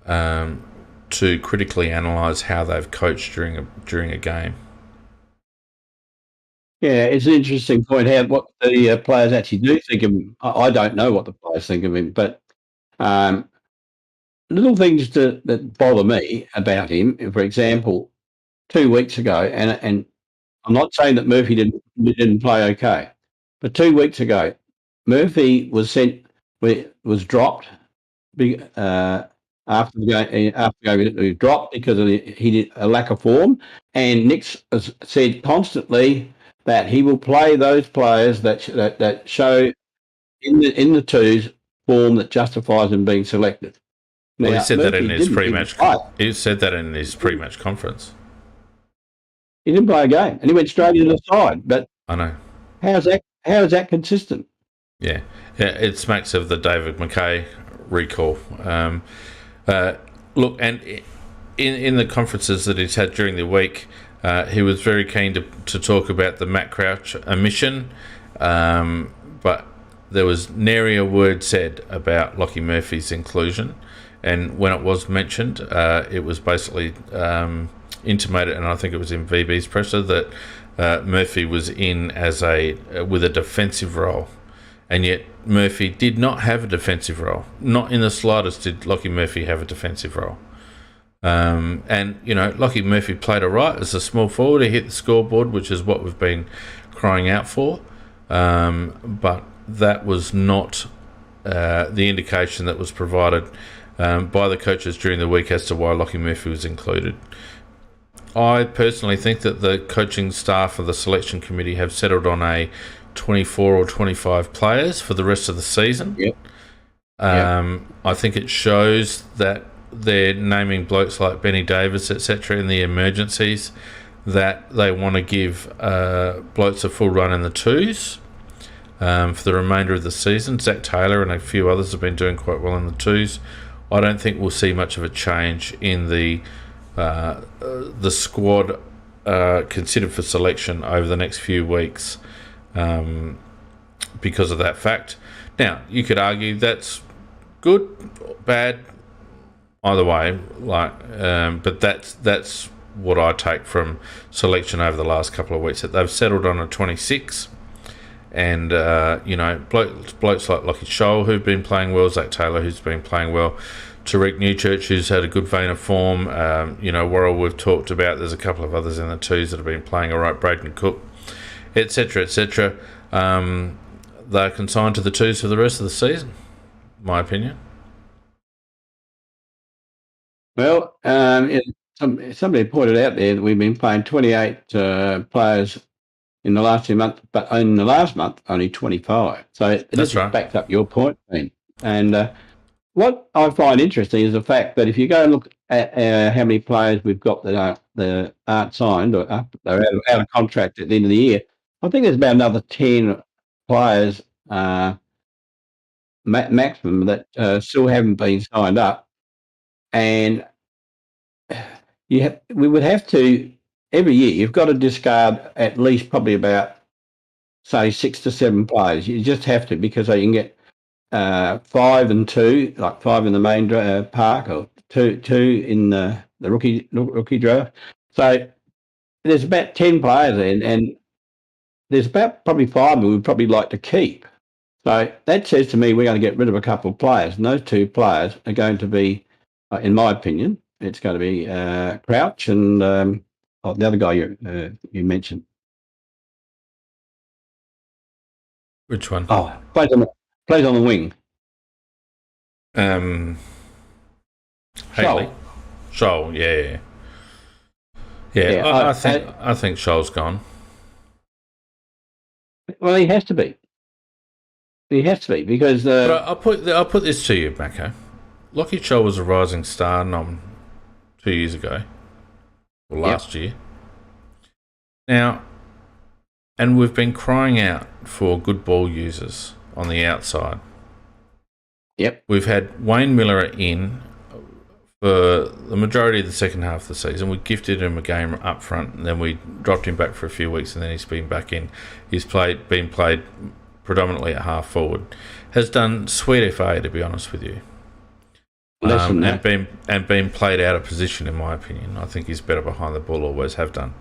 to critically analyse how they've coached during a game. Yeah, it's an interesting point what the players actually do think of him. I don't know what the players think of him, but little things that bother me about him. For example, 2 weeks ago, and I'm not saying that Murphy didn't play okay, but 2 weeks ago, Murphy was dropped after the game. He was dropped because he did a lack of form, and Nick's has said constantly that he will play those players that show in the twos form that justifies them being selected. Well, he said that in his pre-match. He said that in his pre-match conference. He didn't play a game, and he went straight into the side. But I know. How is that consistent? Yeah, it smacks of the David McKay recall. Look, and in the conferences that he's had during the week, he was very keen to talk about the Matt Crouch omission, but there was nary a word said about Lachie Murphy's inclusion. And when it was mentioned, it was basically intimated, and I think it was in VB's presser, that Murphy was in with a defensive role. And yet Murphy did not have a defensive role. Not in the slightest did Lachie Murphy have a defensive role. And, Lachie Murphy played all right as a small forward. He hit the scoreboard, which is what we've been crying out for. But that was not the indication that was provided by the coaches during the week as to why Lachie Murphy was included. I personally think that the coaching staff of the selection committee have settled on a 24 or 25 players for the rest of the season. Yep. I think it shows that they're naming blokes like Benny Davis, etc., in the emergencies, that they want to give blokes a full run in the twos for the remainder of the season. Zach Taylor and a few others have been doing quite well in the twos. I don't think we'll see much of a change in the squad considered for selection over the next few weeks because of that fact. Now, you could argue that's good, bad, either way. But that's what I take from selection over the last couple of weeks. That they've settled on a 26, and blokes like Lockie Scholl who've been playing well, Zach Taylor who's been playing well, Tariq Newchurch who's had a good vein of form. Worrell we've talked about. There's a couple of others in the twos that have been playing all right. Braden Cook, etc., etc. They're consigned to the twos for the rest of the season, my opinion. Well, somebody pointed out there that we've been playing 28 players in the last 2 months, but in the last month, only 25. So this right. Backs up your point, Dean. And what I find interesting is the fact that if you go and look at how many players we've got that aren't signed or they're out of contract at the end of the year, I think there's about another 10 players maximum that still haven't been signed up. And we would have to, every year, you've got to discard at least probably about, say, 6 to 7 players. You just have to, because you can get 5 and 2, like 5 in the main park, or two in the rookie draft. So there's about 10 players there, and there's about probably 5 that we'd probably like to keep. So that says to me we're going to get rid of a couple of players, and those 2 players are going to be, in my opinion, it's going to be Crouch and the other guy you mentioned. Which one? Oh, plays on the wing. Haley. Scholl, yeah. I think Scholl's gone. Well, he has to be. Because. But I'll put this to you, Mako. Lockie Scholl was a rising star 2 years ago, or last year. Now, and we've been crying out for good ball users on the outside. Yep. We've had Wayne Miller in for the majority of the second half of the season. We gifted him a game up front, and then we dropped him back for a few weeks, and then he's been back in. He's been played predominantly at half forward. Has done sweet FA, to be honest with you. And been played out of position, in my opinion. I think he's better behind the ball, always have done.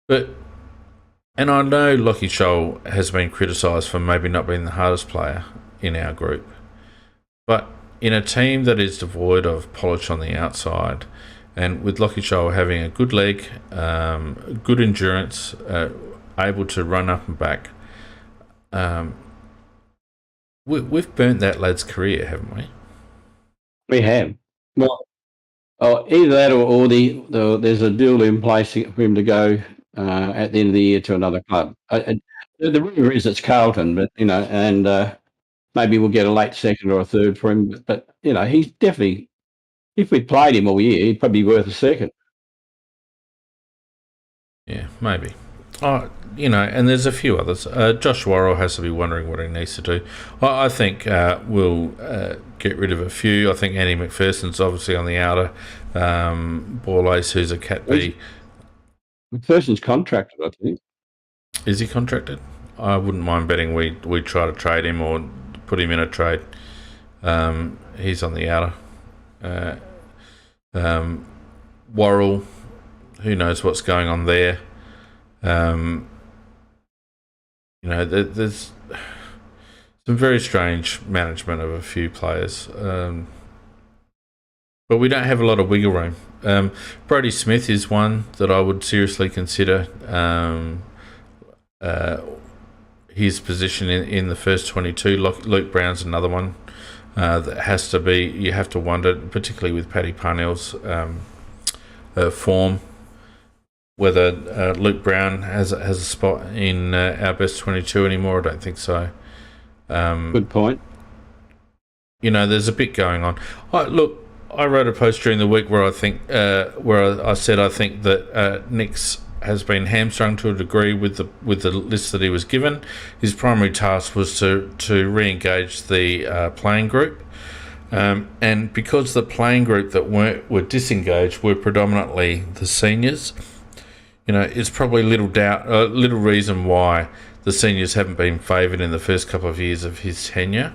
And I know Lockie Scholl has been criticised for maybe not being the hardest player in our group. But in a team that is devoid of polish on the outside, and with Lockie Scholl having a good leg, good endurance, able to run up and back, we've burnt that lad's career, haven't we? We have. Well, either that or there's a deal in place for him to go at the end of the year to another club. The rumour is it's Carlton, but and maybe we'll get a late second or a third for him. But he's definitely, if we played him all year, he'd probably be worth a second. Yeah, maybe. And there's a few others. Josh Worrell has to be wondering what he needs to do. I think we'll get rid of a few. I think Andy McPherson's obviously on the outer. Borlase, who's a Cat B. McPherson's contracted, I think. Is he contracted? I wouldn't mind betting we try to trade him or put him in a trade. He's on the outer. Worrell, who knows what's going on there. There's some very strange management of a few players, but we don't have a lot of wiggle room. Brodie Smith is one that I would seriously consider his position in the first 22. Luke Brown's another one that has to be. You have to wonder, particularly with Paddy Parnell's form. whether Luke Brown has a spot in our best 22 anymore. I don't think so. Good point. There's a bit going on. I wrote a post during the week where I said I think that Nicks has been hamstrung to a degree with the list that he was given. His primary task was to re-engage the playing group, and because the playing group that were disengaged were predominantly the seniors, it's probably little reason why the seniors haven't been favoured in the first couple of years of his tenure.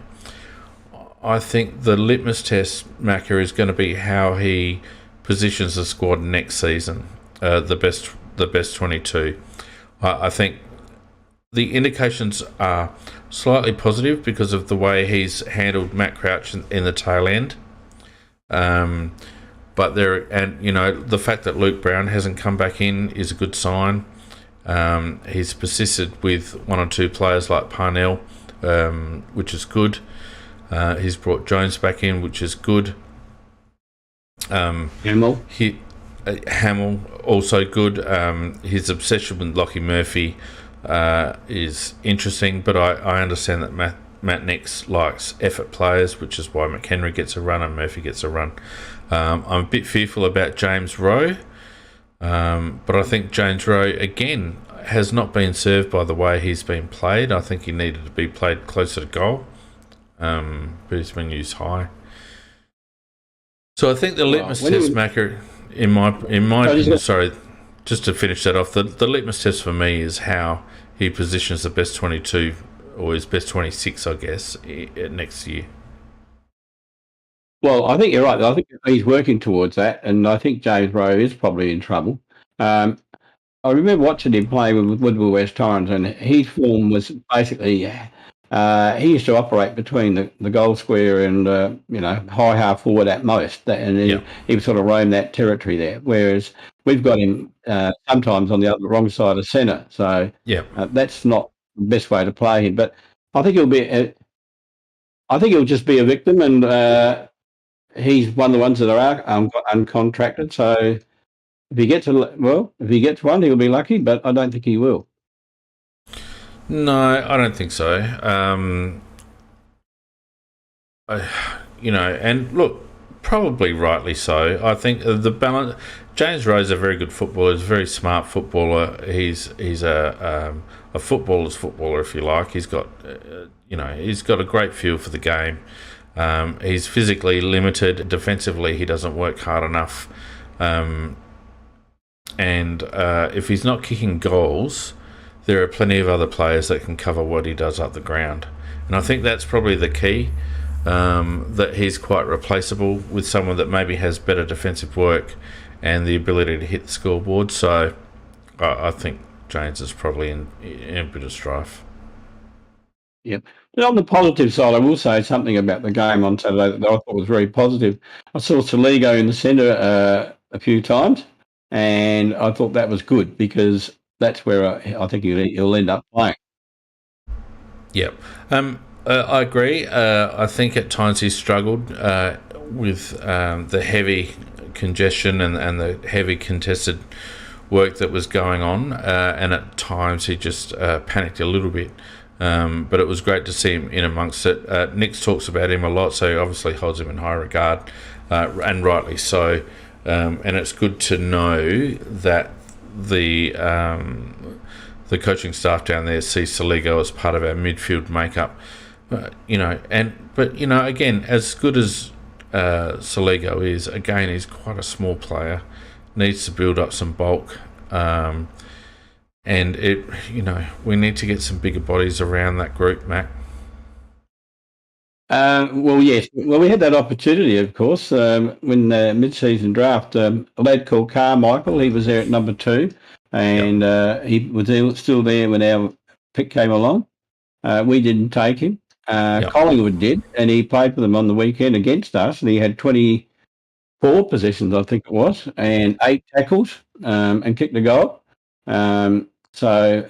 I think the litmus test, Macca, is going to be how he positions the squad next season, the best 22. I think the indications are slightly positive because of the way he's handled Matt Crouch in the tail end. But the fact that Luke Brown hasn't come back in is a good sign. He's persisted with one or two players like Parnell, which is good. He's brought Jones back in, which is good. Hamill also good. His obsession with Lockie Murphy is interesting, but I understand that Matt Nicks likes effort players, which is why McHenry gets a run and Murphy gets a run. I'm a bit fearful about James Rowe, but I think James Rowe, again, has not been served by the way he's been played. I think he needed to be played closer to goal, but he's been used high. So I think the litmus test, Macca, in my opinion, sorry, just to finish that off, the litmus test for me is how he positions the best 22, or his best 26, I guess, next year. Well, I think you're right. I think he's working towards that, and I think James Rowe is probably in trouble. I remember watching him play with Woodville West Torrens, and his form was basically he used to operate between the goal square and high half forward at most, and he would sort of roam that territory there. Whereas we've got him sometimes on the wrong side of centre, so that's not the best way to play him. But I think he'll just be a victim, and he's one of the ones that are uncontracted. So if he gets one, he'll be lucky, but I don't think he will. No, I don't think so. And look, probably rightly so. I think the balance. James Rowe's a very good footballer. He's a very smart footballer. He's a footballer's footballer, if you like. He's got he's got a great feel for the game. He's physically limited. Defensively, he doesn't work hard enough. And if he's not kicking goals, there are plenty of other players that can cover what he does up the ground. And I think that's probably the key, that he's quite replaceable with someone that maybe has better defensive work and the ability to hit the scoreboard. So I think James is probably in a bit of strife. Yep. But on the positive side, I will say something about the game on Saturday that I thought was very positive. I saw Saligo in the centre a few times, and I thought that was good because that's where I think he'll end up playing. Yep. I agree. I think at times he struggled with the heavy congestion and the heavy contested work that was going on, and at times he just panicked a little bit. But it was great to see him in amongst it. Nicks talks about him a lot, so he obviously holds him in high regard, and rightly so. And it's good to know that the coaching staff down there sees Saligo as part of our midfield makeup. Again, as good as Saligo is, again, he's quite a small player, needs to build up some bulk. And we need to get some bigger bodies around that group, Mac. Well, yes. Well, we had that opportunity, of course, when the mid-season draft. A lad called Carmichael, he was there at number 2, and he was still there when our pick came along. We didn't take him. Collingwood did, and he played for them on the weekend against us, and he had 24 possessions, I think it was, and 8 tackles, and kicked a goal. So,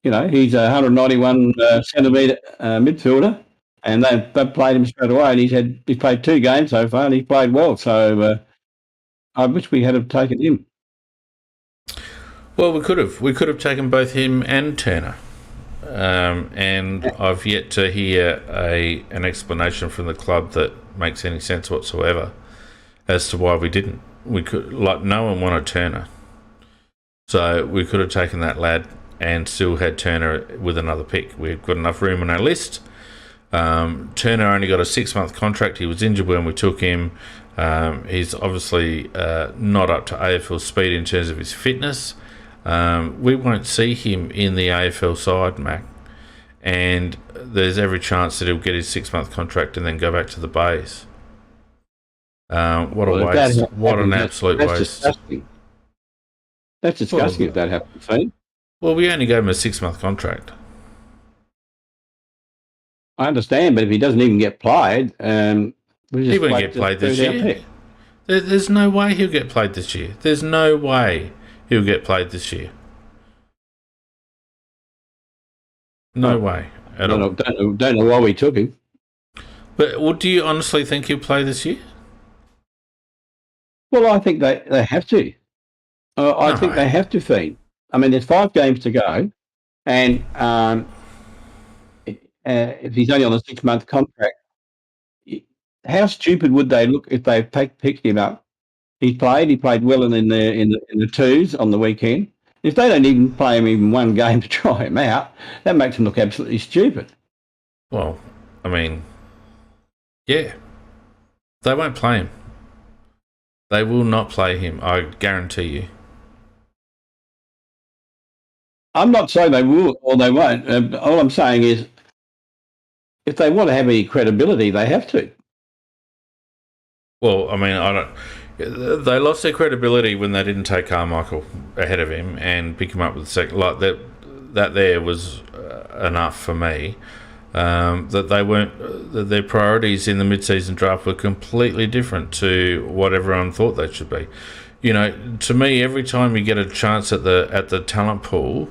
he's a 191 centimetre midfielder, and they played him straight away. And he's played 2 games so far, and he's played well. So I wish we had have taken him. Well, we could have taken both him and Turner, and I've yet to hear an explanation from the club that makes any sense whatsoever as to why we didn't. We could, like, no one wanted Turner, so we could have taken that lad and still had Turner with another pick. We've got enough room on our list. Turner only got a 6-month contract. He was injured when we took him. He's obviously not up to AFL speed in terms of his fitness. We won't see him in the AFL side, Mac, and there's every chance that he'll get his 6-month contract and then go back to the base. What a waste. What an absolute waste. Disgusting. That's disgusting if that happens, Fane. Well, we only gave him a 6-month contract. I understand, but if he doesn't even get played, he won't get played this year. There's no way he'll get played this year. There's no way he'll get played this year. No way at all. Don't know why we took him. But do you honestly think he'll play this year? Well, I think they have to. I think they have to feed. I mean, there's 5 games to go, and if he's only on a 6-month contract, how stupid would they look if they picked him up? He played well in the twos on the weekend. If they don't even play him even one game to try him out, that makes him look absolutely stupid. Well, I mean, yeah, they won't play him. They will not play him, I guarantee you. I'm not saying they will or they won't. All I'm saying is, if they want to have any credibility, they have to. Well, I mean, they lost their credibility when they didn't take Carmichael ahead of him and pick him up with the second. Like that there was enough for me. That they weren't. That their priorities in the mid-season draft were completely different to what everyone thought they should be. You know, to me, every time you get a chance at the talent pool,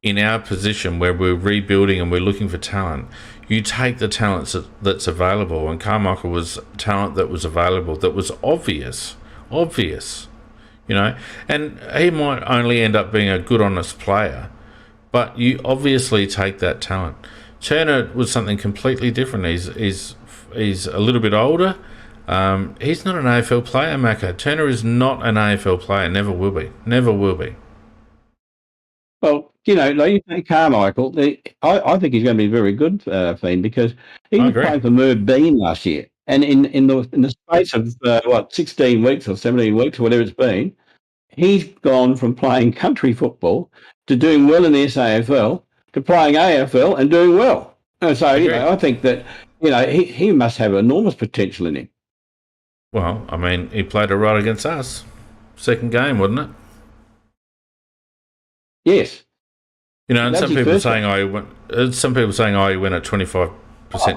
in our position where we're rebuilding and we're looking for talent, you take the talent that's available, and Carmichael was talent that was available, that was obvious, you know, and he might only end up being a good, honest player, but you obviously take that talent. Turner was something completely different. He's a little bit older. He's not an AFL player, Macca. Turner is not an AFL player, never will be. Well, you know, like you say Carmichael, I think he's going to be very good, Fiend, because he was playing for Merv Bean last year. And in the space of, 16 weeks or 17 weeks or whatever it's been, he's gone from playing country football to doing well in the SAFL to playing AFL and doing well. And so, you know, I think that, you know, he must have enormous potential in him. Well, I mean, he played it right against us. Second game, wasn't it? Yes. You know, and some people saying he went at 25%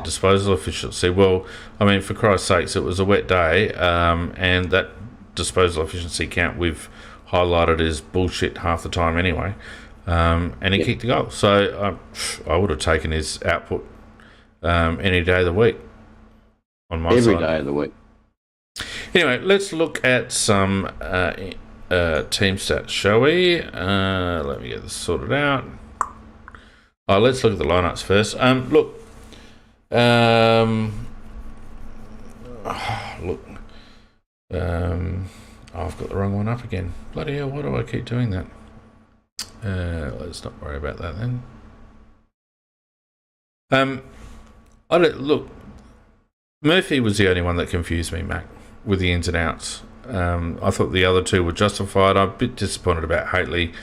disposal efficiency. Well, I mean, for Christ's sakes, it was a wet day, and that disposal efficiency count we've highlighted is bullshit half the time anyway. And he kicked the goal. So I would have taken his output any day of the week on my side. Every day of the week. Anyway, let's look at some team stats, shall we? Let me get this sorted out. Let's look at the lineups first. I've got the wrong one up again. Bloody hell, why do I keep doing that? Let's not worry about that then. Murphy was the only one that confused me, Mac, with the ins and outs. I thought the other two were justified. I'm a bit disappointed about Haitley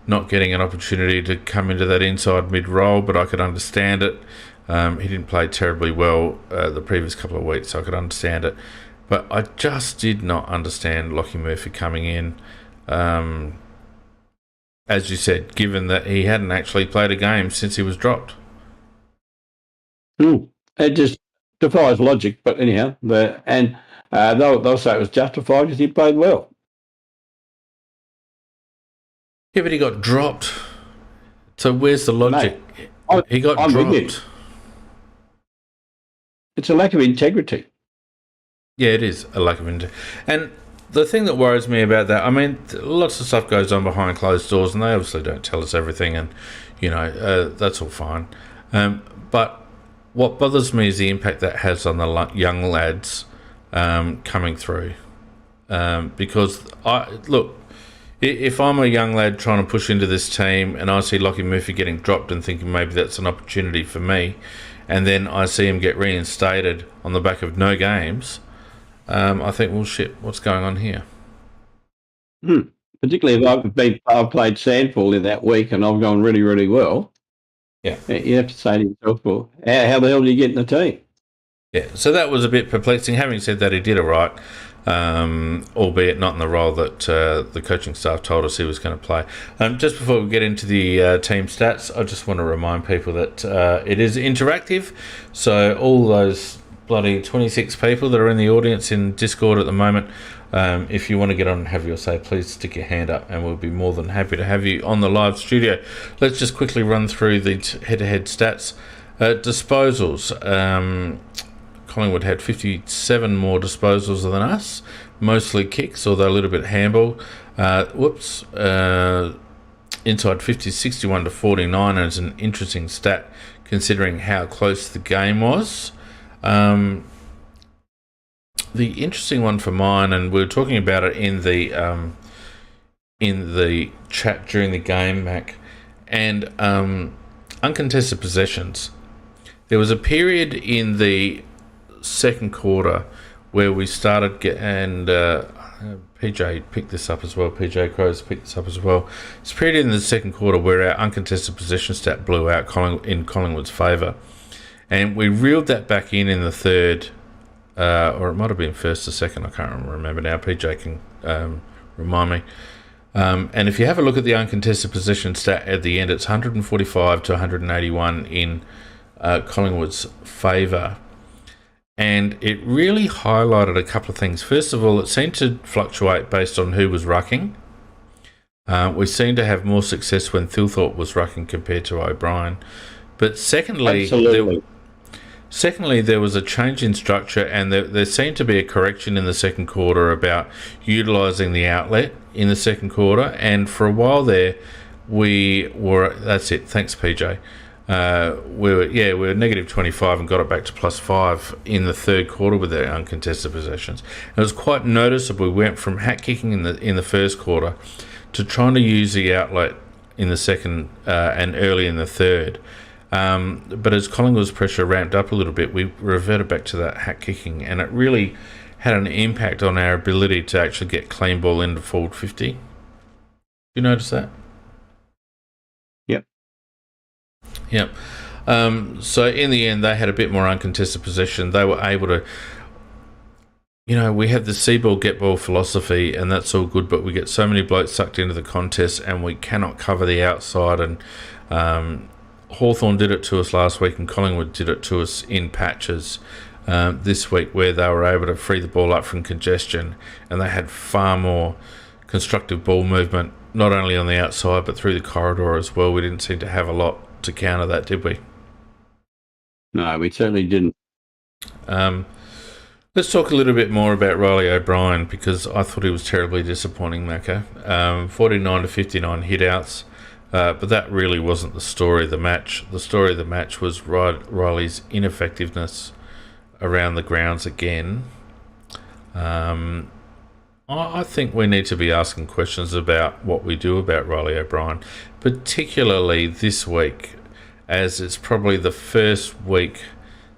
not getting an opportunity to come into that inside mid-role, but I could understand it. He didn't play terribly well the previous couple of weeks, so I could understand it. But I just did not understand Lockie Murphy coming in, as you said, given that he hadn't actually played a game since he was dropped. It just defies logic, but anyhow, they'll say it was justified because he played well. Yeah, but he got dropped. So where's the logic? Mate, he got dropped. It's a lack of integrity. Yeah, it is a lack of integrity. And the thing that worries me about that, I mean, lots of stuff goes on behind closed doors, and they obviously don't tell us everything, and that's all fine. But what bothers me is the impact that has on the young lads coming through. Because if I'm a young lad trying to push into this team and I see Lockie Murphy getting dropped and thinking maybe that's an opportunity for me, and then I see him get reinstated on the back of no games, I think, well, shit, what's going on here? Particularly if I've played Sandford in that week and I've gone really, really well. Yeah. You have to say to yourself, well, how the hell do you get in the team? Yeah, so that was a bit perplexing. Having said that, he did all right, albeit not in the role that the coaching staff told us he was going to play. Just before we get into the team stats, I just want to remind people that it is interactive, so all those bloody 26 people that are in the audience in Discord at the moment, if you want to get on and have your say, please stick your hand up and we'll be more than happy to have you on the live studio. Let's just quickly run through the head-to-head stats. Disposals. Collingwood had 57 more disposals than us, mostly kicks, although a little bit handball. Inside 50, 61 to 49, and it's an interesting stat considering how close the game was. The interesting one for mine, and we were talking about it in the chat during the game, Mac, and uncontested possessions. There was a period in the second quarter where we started PJ picked this up as well. PJ Crows picked this up as well. It's a period in the second quarter where our uncontested possession stat blew out in Collingwood's favour, and we reeled that back in the third, or it might have been first or second. I can't remember now. PJ can remind me. And if you have a look at the uncontested possession stat at the end, it's 145 to 181 in Collingwood's favour. And it really highlighted a couple of things. First of all, it seemed to fluctuate based on who was rucking. We seemed to have more success when Thilthorpe was rucking compared to O'Brien. But secondly, there was a change in structure, and there seemed to be a correction in the second quarter about utilising the outlet in the second quarter. And for a while there, that's it. Thanks, PJ. We were negative 25 and got it back to plus 5 in the third quarter with their uncontested possessions. It was quite noticeable. We went from hat kicking in the first quarter to trying to use the outlet in the second and early in the third. But as Collingwood's pressure ramped up a little bit, we reverted back to that hat kicking, and it really had an impact on our ability to actually get clean ball into forward 50. You notice that? Yep. So in the end, they had a bit more uncontested possession. They were able to, we have the see ball, get ball philosophy, and that's all good, but we get so many blokes sucked into the contest and we cannot cover the outside. And Hawthorn did it to us last week, and Collingwood did it to us in patches this week, where they were able to free the ball up from congestion, and they had far more constructive ball movement, not only on the outside but through the corridor as well. We didn't seem to have a lot to counter that, did we? No, we certainly didn't. Let's talk a little bit more about Riley O'Brien, because I thought he was terribly disappointing, Macca. 49 to 59 hit-outs, but that really wasn't the story of the match. The story of the match was Riley's ineffectiveness around the grounds again. I think we need to be asking questions about what we do about Riley O'Brien, particularly this week, as it's probably the first week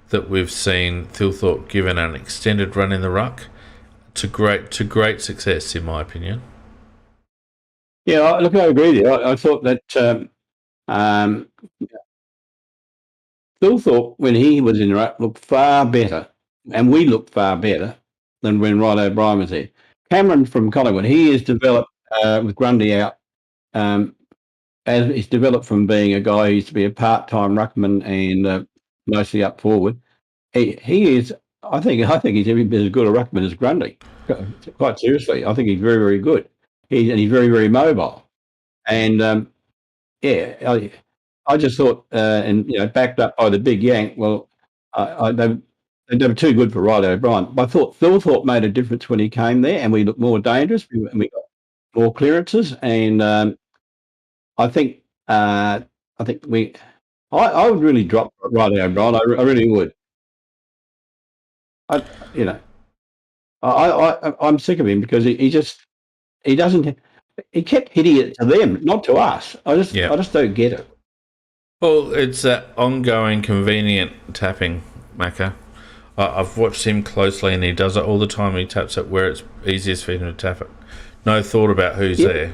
that we've seen Thilthorpe given an extended run in the ruck to great success, in my opinion. Yeah, look, I agree with you. I thought that Thilthorpe, when he was in the ruck, looked far better, and we looked far better than when Riley O'Brien was there. Cameron from Collingwood, he has developed with Grundy out. As he's developed from being a guy who used to be a part-time ruckman and mostly up forward. He is. I think he's every bit as good a ruckman as Grundy. Quite seriously, I think he's very, very good. He's very, very mobile. And I just thought, backed up by the big yank. Well, they were too good for Riley O'Brien. I thought Thorpe made a difference when he came there, and we looked more dangerous, and we got more clearances. And I think I would really drop Riley O'Brien. I really would. I'm sick of him because he kept hitting it to them, not to us. I just don't get it. Well, it's that ongoing convenient tapping, Macca. I've watched him closely, and he does it all the time. He taps it where it's easiest for him to tap it. No thought about who's there.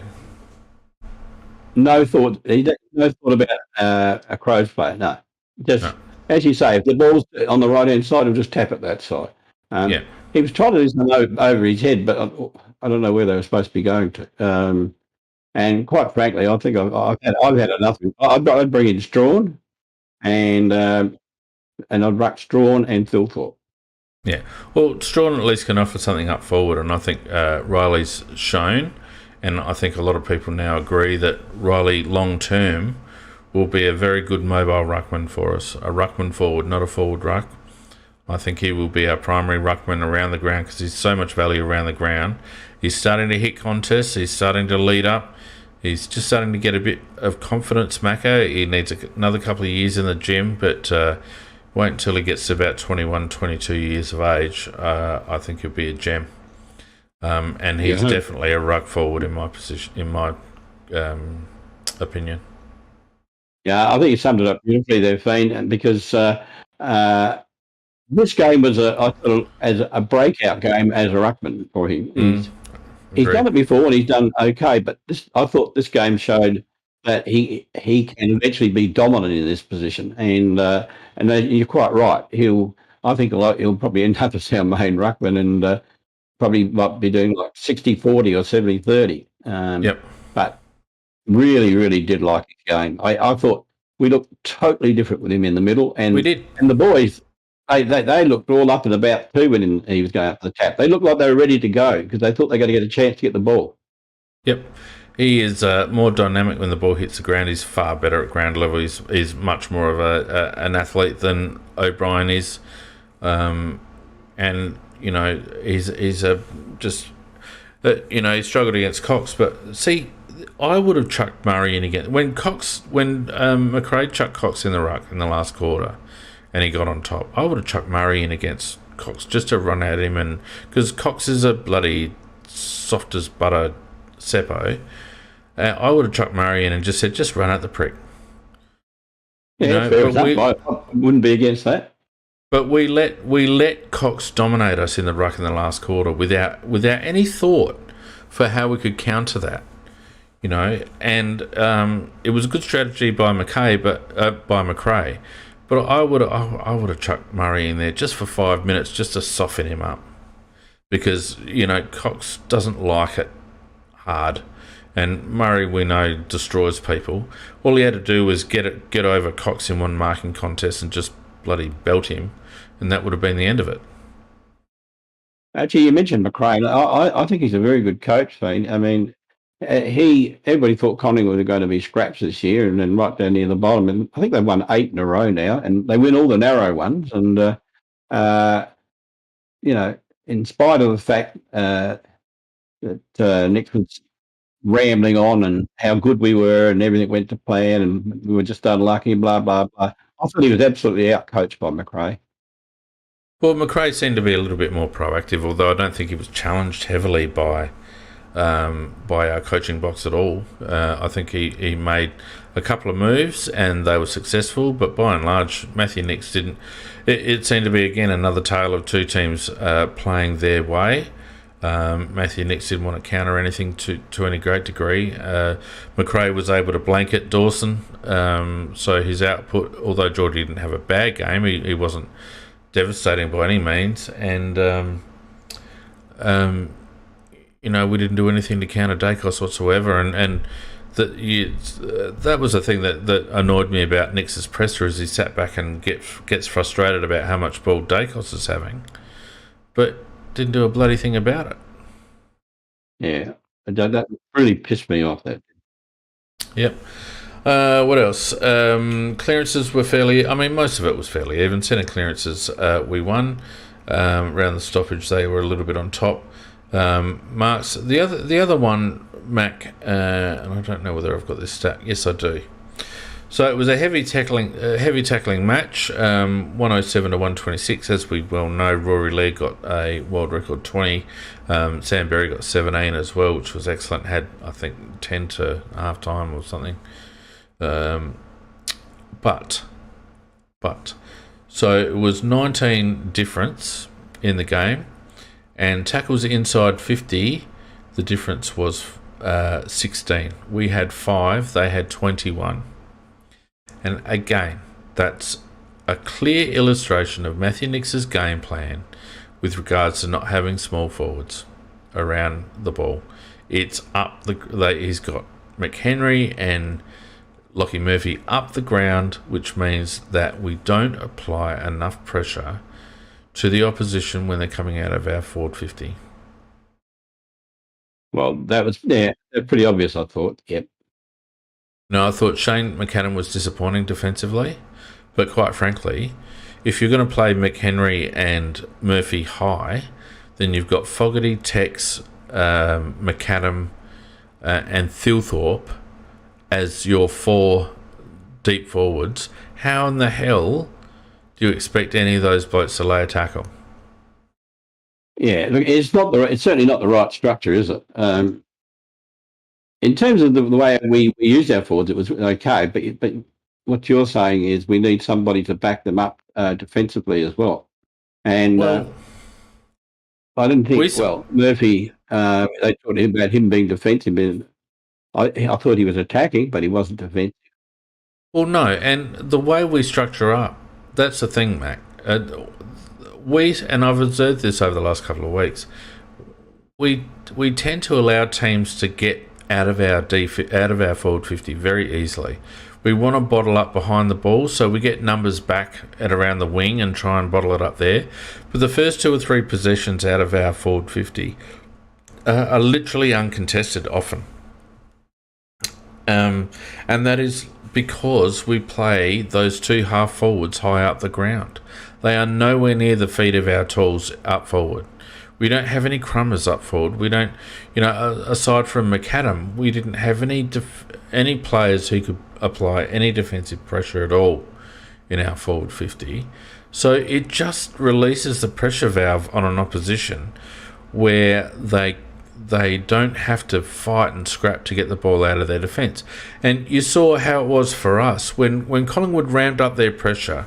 No thought. No thought about a Crows player. No, as you say, if the ball's on the right hand side, he'll just tap it that side. He was trying to do something over his head, but I don't know where they were supposed to be going to. And quite frankly, I think I've had enough. I'd bring in Strawn, and I'd ruck Strawn and Thilthorpe. Yeah, well, Strawn at least can offer something up forward, and I think Riley's shown, and I think a lot of people now agree that Riley long term will be a very good mobile ruckman for us, a ruckman forward, not a forward ruck. I think he will be our primary ruckman around the ground because he's so much value around the ground. He's starting to hit contests. He's starting to lead up. He's just starting to get a bit of confidence, Macca. He needs another couple of years in the gym, but wait until he gets to about 21, 22 years of age. I think he'll be a gem. And he's definitely a ruck forward in my position, in my opinion. Yeah, I think you summed it up beautifully there, Fiend, because this game was as a breakout game as a ruckman for him. He's done it before and he's done okay, but I thought this game showed that he can eventually be dominant in this position. And you're quite right. I think he'll probably end up as our main ruckman and probably might be doing like 60-40 or 70-30. But really, really did like his game. I thought we looked totally different with him in the middle, and we did. And the boys, they looked all up and about too when he was going up to the tap. They looked like they were ready to go because they thought they were going to get a chance to get the ball. Yep. He is more dynamic when the ball hits the ground. He's far better at ground level. He's much more of an athlete than O'Brien is. And, he's he struggled against Cox. But, see, I would have chucked Murray in again. When McRae chucked Cox in the ruck in the last quarter and he got on top, I would have chucked Murray in against Cox just to run at him. And because Cox is a bloody soft as butter Seppo, I would have chucked Murray in and just said, just run at the prick. Yeah, fair enough. I wouldn't be against that. But we let Cox dominate us in the ruck in the last quarter without any thought for how we could counter that. And it was a good strategy by McRae, but I would have chucked Murray in there just for 5 minutes just to soften him up, because Cox doesn't like it hard, and Murray, we know, destroys people. All he had to do was get over Cox in one marking contest and just bloody belt him, and that would have been the end of it. Actually, you mentioned McRae. I think he's a very good coach, Fiend. I mean, everybody thought Collingwood were going to be scraps this year, and then right down near the bottom. And I think they've won 8 in a row now, and they win all the narrow ones. And in spite of the fact that Nick was rambling on and how good we were and everything went to plan and we were just unlucky, blah blah blah, I thought he was absolutely outcoached by McRae. Well, McRae seemed to be a little bit more proactive, although I don't think he was challenged heavily by our coaching box at all. I think he made a couple of moves and they were successful, but by and large, Matthew Nicks didn't. It seemed to be, again, another tale of two teams playing their way. Matthew Nicks didn't want to counter anything to any great degree. McRae was able to blanket Dawson, so his output, although Georgie didn't have a bad game, he wasn't devastating by any means, and we didn't do anything to counter Dacos whatsoever, and that was the thing that annoyed me about Nicks's presser, is he sat back and gets frustrated about how much ball Dacos is having, but didn't do a bloody thing about it. Yeah, that really pissed me off. That. Yep. What else? Clearances were fairly. I mean, most of it was fairly even. Centre clearances, we won. Around the stoppage, they were a little bit on top. Marks. The other one, Mac. And I don't know whether I've got this stat. Yes, I do. So it was a heavy tackling match. 107 to 126. As we well know, Rory Laird got a world record 20. Sam Berry got 17 as well, which was excellent. Had, I think, 10 to half time or something. But so it was 19 difference in the game, and tackles inside 50, the difference was 16. We had 5, they had 21. And again, that's a clear illustration of Matthew Nicks's game plan with regards to not having small forwards around the ball. It's up he's got McHenry and Lockie Murphy up the ground, which means that we don't apply enough pressure to the opposition when they're coming out of our forward 50. Well, that was pretty obvious, I thought. Yep. No, I thought Shane McAdam was disappointing defensively, but quite frankly, if you're going to play McHenry and Murphy high, then you've got Fogarty, Tex, McAdam, and Thilthorpe as your 4 deep forwards. How in the hell do you expect any of those blokes to lay a tackle? Yeah, look, it's certainly not the right structure, is it? In terms of the way we used our forwards, it was okay. But what you're saying is we need somebody to back them up defensively as well. And I didn't think. Murphy. They talked about him being defensive. I thought he was attacking, but he wasn't defensive. Well, no, and the way we structure up, that's the thing, Mac. And I've observed this over the last couple of weeks. We tend to allow teams to get out of our forward 50 very easily. We want to bottle up behind the ball, so we get numbers back at around the wing and try and bottle it up there. But the first 2 or 3 possessions out of our forward 50 are literally uncontested often. And that is because we play those 2 half forwards high up the ground. They are nowhere near the feet of our tools up forward. We don't have any crummers up forward. We don't, aside from McAdam, we didn't have any players who could apply any defensive pressure at all in our forward 50. So it just releases the pressure valve on an opposition where they don't have to fight and scrap to get the ball out of their defence. And you saw how it was for us when Collingwood ramped up their pressure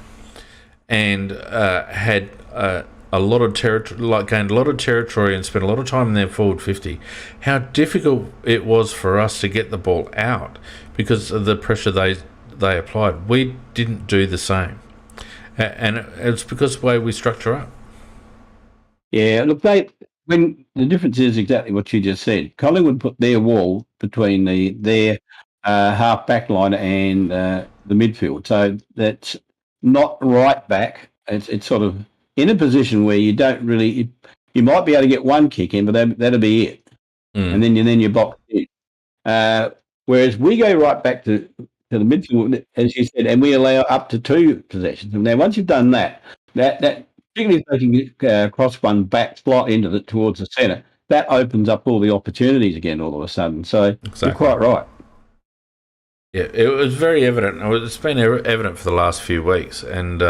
and had a lot of territory, gained a lot of territory and spent a lot of time in their forward 50. How difficult it was for us to get the ball out because of the pressure they applied. We didn't do the same, and it's because of the way we structure up. Yeah, look, when the difference is exactly what you just said. Collingwood put their wall between their half back line and the midfield, so that's not right back. It's sort of in a position where you don't really, you might be able to get one kick in, but that'll be it, and then you box in. Whereas we go right back to the midfield, as you said, and we allow up to 2 possessions. Now, once you've done that particularly if they can get cross one back slightly into towards the centre, that opens up all the opportunities again all of a sudden. So exactly. You're quite right. Yeah, it was very evident. It's been evident for the last few weeks, and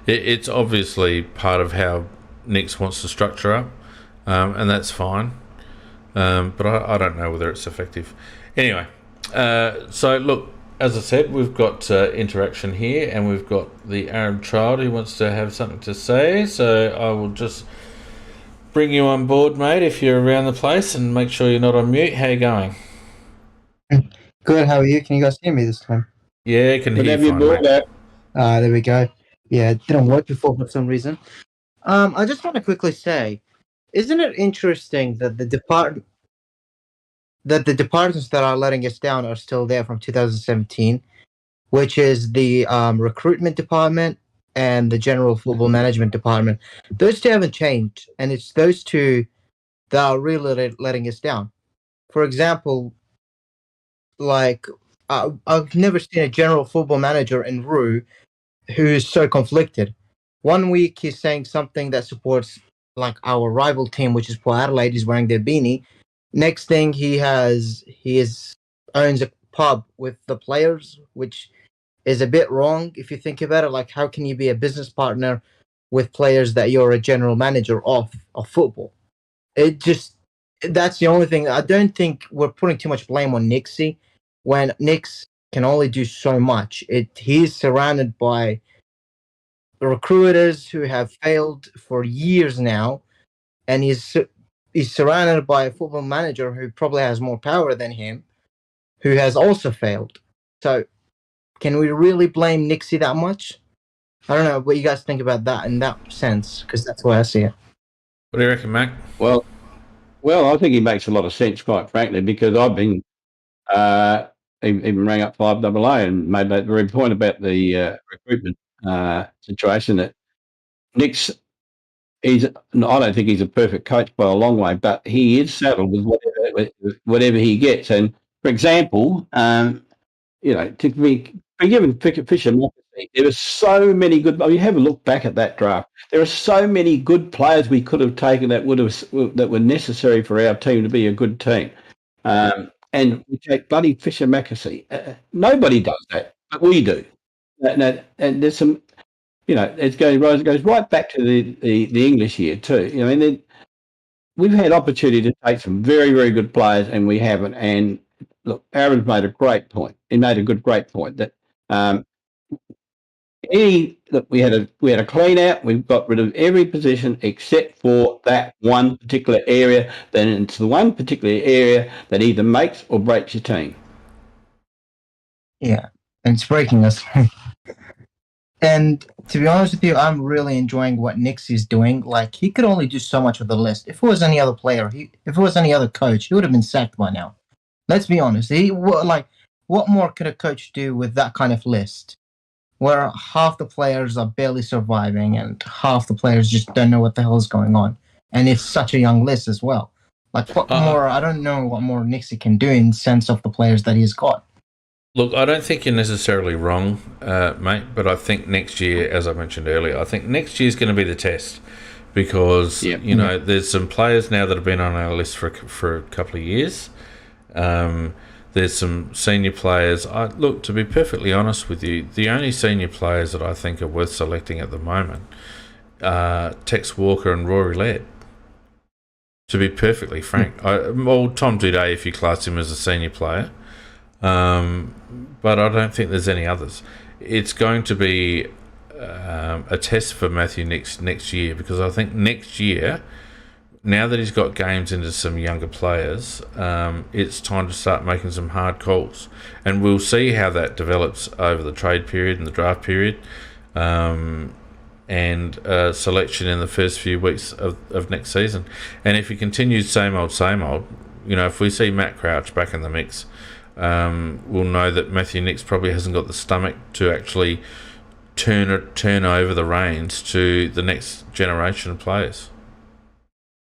it's obviously part of how Nicks wants to structure up, and that's fine. But I don't know whether it's effective. Anyway, so look, as I said, we've got interaction here, and we've got the Arab child who wants to have something to say. So I will just bring you on board, mate, if you're around the place, and make sure you're not on mute. How you going? Good, how are you? Can you guys hear me this time? Yeah, can hear you fine, mate. There we go. Yeah, it didn't work before for some reason. I just want to quickly say, isn't it interesting that the departments that are letting us down are still there from 2017, which is the recruitment department and the general football management department. Those 2 haven't changed, and it's those 2 that are really letting us down. For example, like I've never seen a general football manager in Roo who is so conflicted. One week he's saying something that supports like our rival team, which is Port Adelaide. He's wearing their beanie. Next thing he owns a pub with the players, which is a bit wrong if you think about it. Like, how can you be a business partner with players that you're a general manager of football? That's the only thing. I don't think we're putting too much blame on Nicksy when Nix can only do so much. He's surrounded by recruiters who have failed for years now, and he's surrounded by a football manager who probably has more power than him, who has also failed. So, can we really blame Nicksy that much? I don't know what you guys think about that in that sense, because that's the way I see it. What do you reckon, Mac? Well, I think he makes a lot of sense, quite frankly, because I've been even rang up 5AA and made that very point about the recruitment situation. That Nick's, I don't think he's a perfect coach by a long way, but he is saddled with whatever he gets. And for example, to be forgiven Fisher, there were so many good. You have a look back at that draft. There are so many good players we could have taken that were necessary for our team to be a good team. And we take bloody Fisher Mackesy. Nobody does that, but we do. And there's some, it goes right back to the English here too. We've had opportunity to take some very, very good players, and we haven't. And look, Aaron's made a great point. He made a great point that we had a clean out. We've got rid of every position except for that one particular area. Then it's the one particular area that either makes or breaks your team. Yeah, and it's breaking us. And to be honest with you, I'm really enjoying what Nicksy's doing. Like, he could only do so much with the list. If it was any other player, if it was any other coach, he would have been sacked by now. Let's be honest. What more could a coach do with that kind of list, where half the players are barely surviving and half the players just don't know what the hell is going on? And it's such a young list as well. Like, what more? I don't know what more Nicksy can do in sense of the players that he's got. Look, I don't think you're necessarily wrong, mate, but I think next year, as I mentioned earlier, I think next year is going to be the test because, there's some players now that have been on our list for a couple of years. There's some senior players. Look, to be perfectly honest with you, the only senior players that I think are worth selecting at the moment are Tex Walker and Rory Laird. To be perfectly frank. Tom Duday, if you class him as a senior player. But I don't think there's any others. It's going to be a test for Matthew next year because I think next year, now that he's got games into some younger players, it's time to start making some hard calls. And we'll see how that develops over the trade period and the draft period and selection in the first few weeks of next season. And if he continues same old, if we see Matt Crouch back in the mix, we'll know that Matthew Nicks probably hasn't got the stomach to actually turn over the reins to the next generation of players.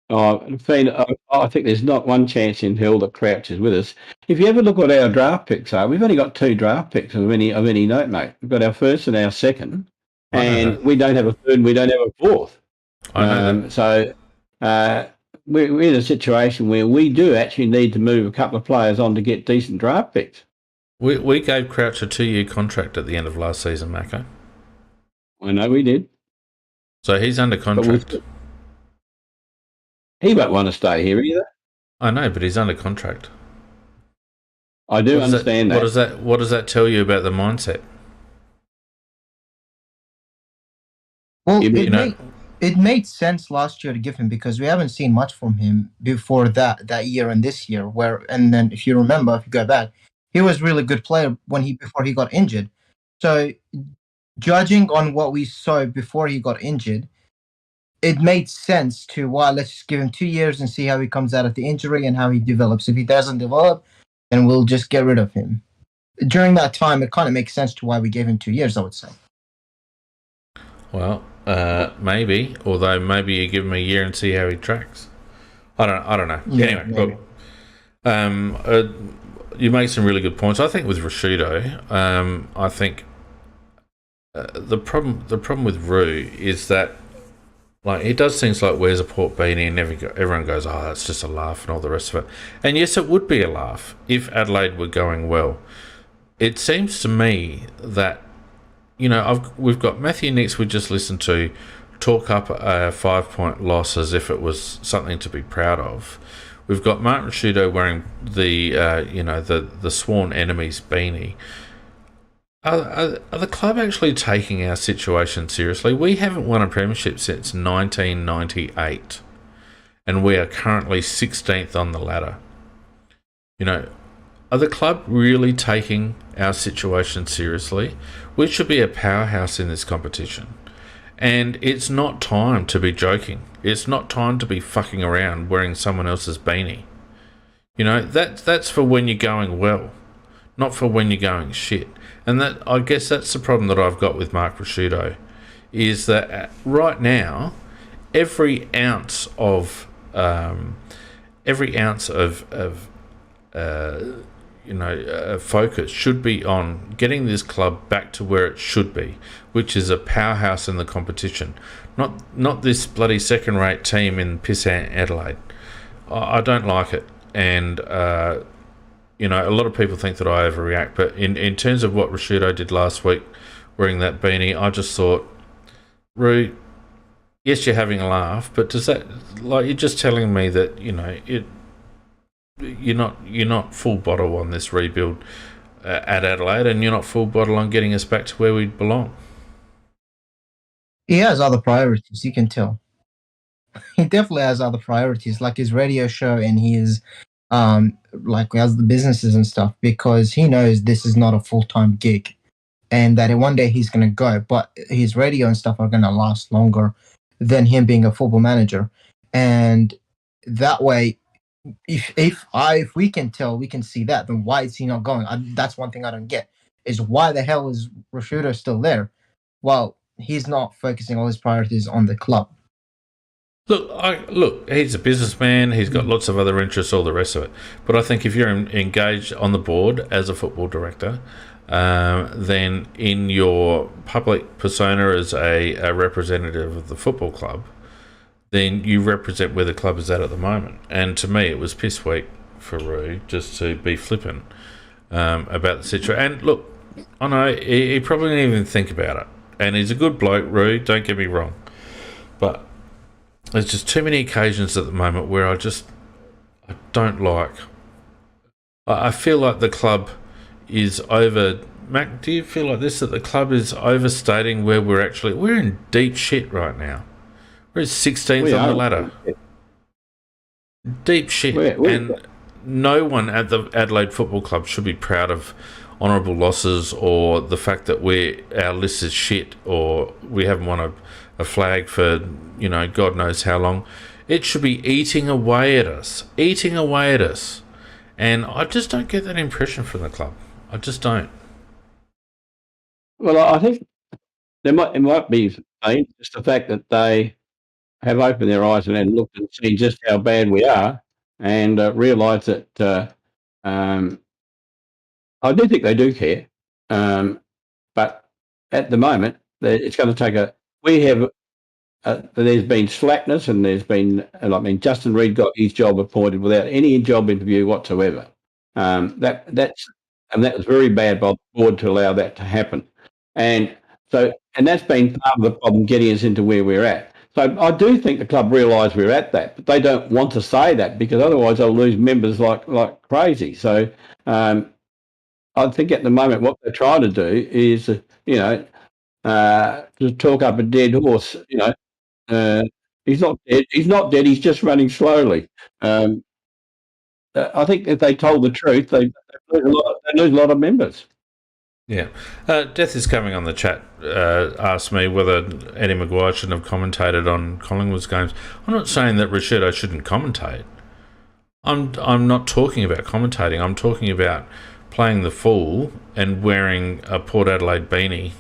I think there's not one chance in hell that Crouch is with us. If you ever look at our draft picks, we've only got 2 draft picks of any note, mate. We've got our first and our second, and we don't have a third and we don't have a fourth. I know that. So we're in a situation where we do actually need to move a couple of players on to get decent draft picks. We gave Crouch a 2-year contract at the end of last season, Macca. I know we did. So he's under contract. He won't want to stay here either. I know, but he's under contract. I do understand that. What does that tell you about the mindset? Well, it made sense last year to give him because we haven't seen much from him before that year and this year. And then if you remember, if you go back, he was a really good player before he got injured. So judging on what we saw before he got injured, it made sense to let's just give him 2 years and see how he comes out of the injury and how he develops. If he doesn't develop, then we'll just get rid of him. During that time, it kind of makes sense to why we gave him 2 years, I would say. Well, maybe, although maybe you give him a year and see how he tracks. I don't know. Yeah, anyway, look, you make some really good points. I think with Rashudo, I think the problem with Roo is that, like, he does things like wears a port beanie and everyone goes, oh, that's just a laugh and all the rest of it. And yes, it would be a laugh if Adelaide were going well. It seems to me that, you know, we've got Matthew Nicks we just listened to talk up a 5-point loss as if it was something to be proud of. We've got Mark Rashudo wearing the sworn enemy's beanie. Are the club actually taking our situation seriously? We haven't won a premiership since 1998, and we are currently 16th on the ladder. You know, are the club really taking our situation seriously? We should be a powerhouse in this competition, and it's not time to be joking. It's not time to be fucking around wearing someone else's beanie. You know, that's for when you're going well, not for when you're going shit. And that, I guess that's the problem that I've got with Mark Rashudo, is that right now, every ounce of focus should be on getting this club back to where it should be, which is a powerhouse in the competition, not this bloody second-rate team in pissant Adelaide. I don't like it, and you know, a lot of people think that I overreact, but in terms of what Rashudo did last week, wearing that beanie, I just thought, Roo, yes, you're having a laugh, but does that, like, you're just telling me that, you know, you're not full bottle on this rebuild at Adelaide, and you're not full bottle on getting us back to where we belong. He has other priorities, you can tell. He definitely has other priorities, like his radio show and his like as the businesses and stuff, because he knows this is not a full-time gig and that one day he's going to go, but his radio and stuff are going to last longer than him being a football manager. And that way, if we can tell, we can see that, then why is he not going? That's one thing I don't get, is why the hell is Rashudo still there? Well, he's not focusing all his priorities on the club. Look, he's a businessman. He's got lots of other interests, all the rest of it. But I think if you're engaged on the board as a football director, then in your public persona as a representative of the football club, then you represent where the club is at the moment. And to me, it was piss weak for Roo just to be flippant about the situation. And look, I know he probably didn't even think about it. And he's a good bloke, Roo, don't get me wrong. But there's just too many occasions at the moment where I don't like. I feel like the club is over. Mac, do you feel like this, that the club is overstating where we're in deep shit right now? We're 16th on the ladder. Deep shit. And no one at the Adelaide Football Club should be proud of honourable losses or the fact that our list is shit or we haven't won a flag for, you know, God knows how long. It should be eating away at us. And I just don't get that impression from the club. I just don't. Well, I think it might be just the fact that they have opened their eyes and then looked and seen just how bad we are and realised that I do think they do care. But at the moment, it's going to take there's been slackness and there's been, Justin Reid got his job appointed without any job interview whatsoever. That was very bad by the board to allow that to happen. And that's been part of the problem getting us into where we're at. So I do think the club realise we're at that, but they don't want to say that because otherwise they'll lose members like crazy. So I think at the moment what they're trying to do is, to talk up a dead horse. He's not dead. He's not dead. He's just running slowly. I think if they told the truth, they lose a lot of members. Yeah. Death is coming on the chat. Asked me whether Eddie Maguire shouldn't have commentated on Collingwood's games. I'm not saying that Rashudo shouldn't commentate. I'm not talking about commentating. I'm talking about playing the fool and wearing a Port Adelaide beanie,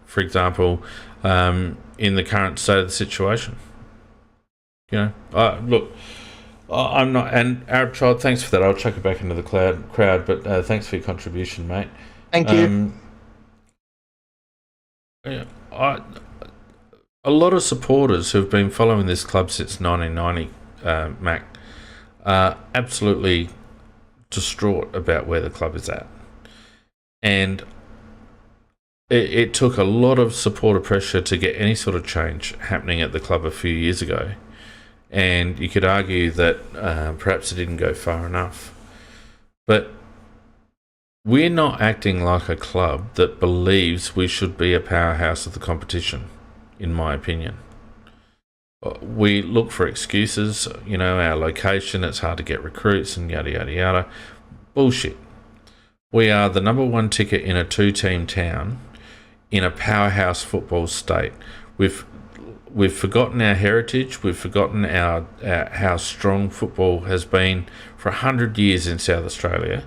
for example, in the current state of the situation. Look, I'm not, and Arab Child, thanks for that. I'll chuck it back into the crowd, but thanks for your contribution, mate. Thank you. Yeah, a lot of supporters who've been following this club since 1990, Mac, are absolutely distraught about where the club is at. And it took a lot of supporter pressure to get any sort of change happening at the club a few years ago. And you could argue that perhaps it didn't go far enough. But we're not acting like a club that believes we should be a powerhouse of the competition, in my opinion. We look for excuses, our location, it's hard to get recruits and yada, yada, yada. Bullshit. We are the number one ticket in a 2-team town in a powerhouse football state. We've forgotten our heritage. We've forgotten our how strong football has been for 100 years in South Australia.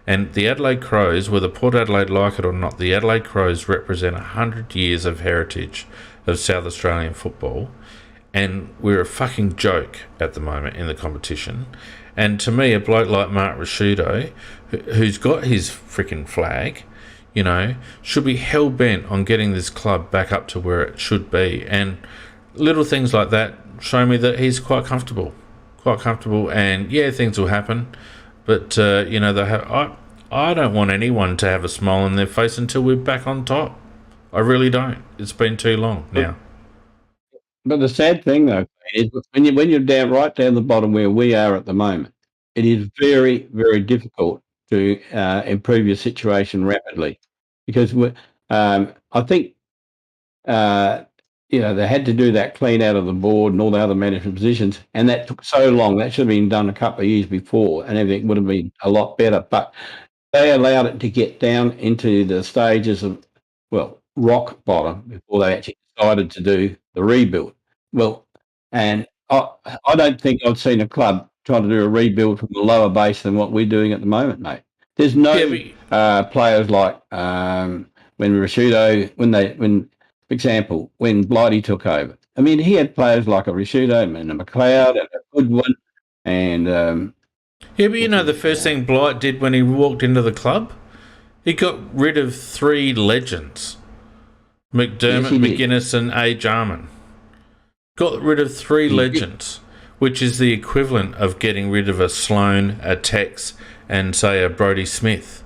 And the Adelaide Crows, whether Port Adelaide like it or not, the Adelaide Crows represent 100 years of heritage of South Australian football. And we're a fucking joke at the moment in the competition. And to me, a bloke like Mark Rashudo, who's got his freaking flag, should be hell-bent on getting this club back up to where it should be. And little things like that show me that he's quite comfortable. And, yeah, things will happen. But, I don't want anyone to have a smile on their face until we're back on top. I really don't. It's been too long now. But the sad thing, though, is when you're right down the bottom where we are at the moment, it is very, very difficult to improve your situation rapidly. Because I think, they had to do that clean out of the board and all the other management positions, and that took so long. That should have been done a couple of years before, and everything would have been a lot better. But they allowed it to get down into the stages of, rock bottom before they actually decided to do the rebuild. Well, and I don't think I've seen a club trying to do a rebuild from a lower base than what we're doing at the moment, mate. There's no players like when Rashudo, for example, when Blighty took over. I mean, he had players like a Rashudo and a McLeod and a Goodwin and... the first thing Blight did when he walked into the club? He got rid of 3 legends. McDermott, McGuinness and A. Jarman. Got rid of 3 legends, which is the equivalent of getting rid of a Sloan, a Tex, and, say, a Brodie Smith.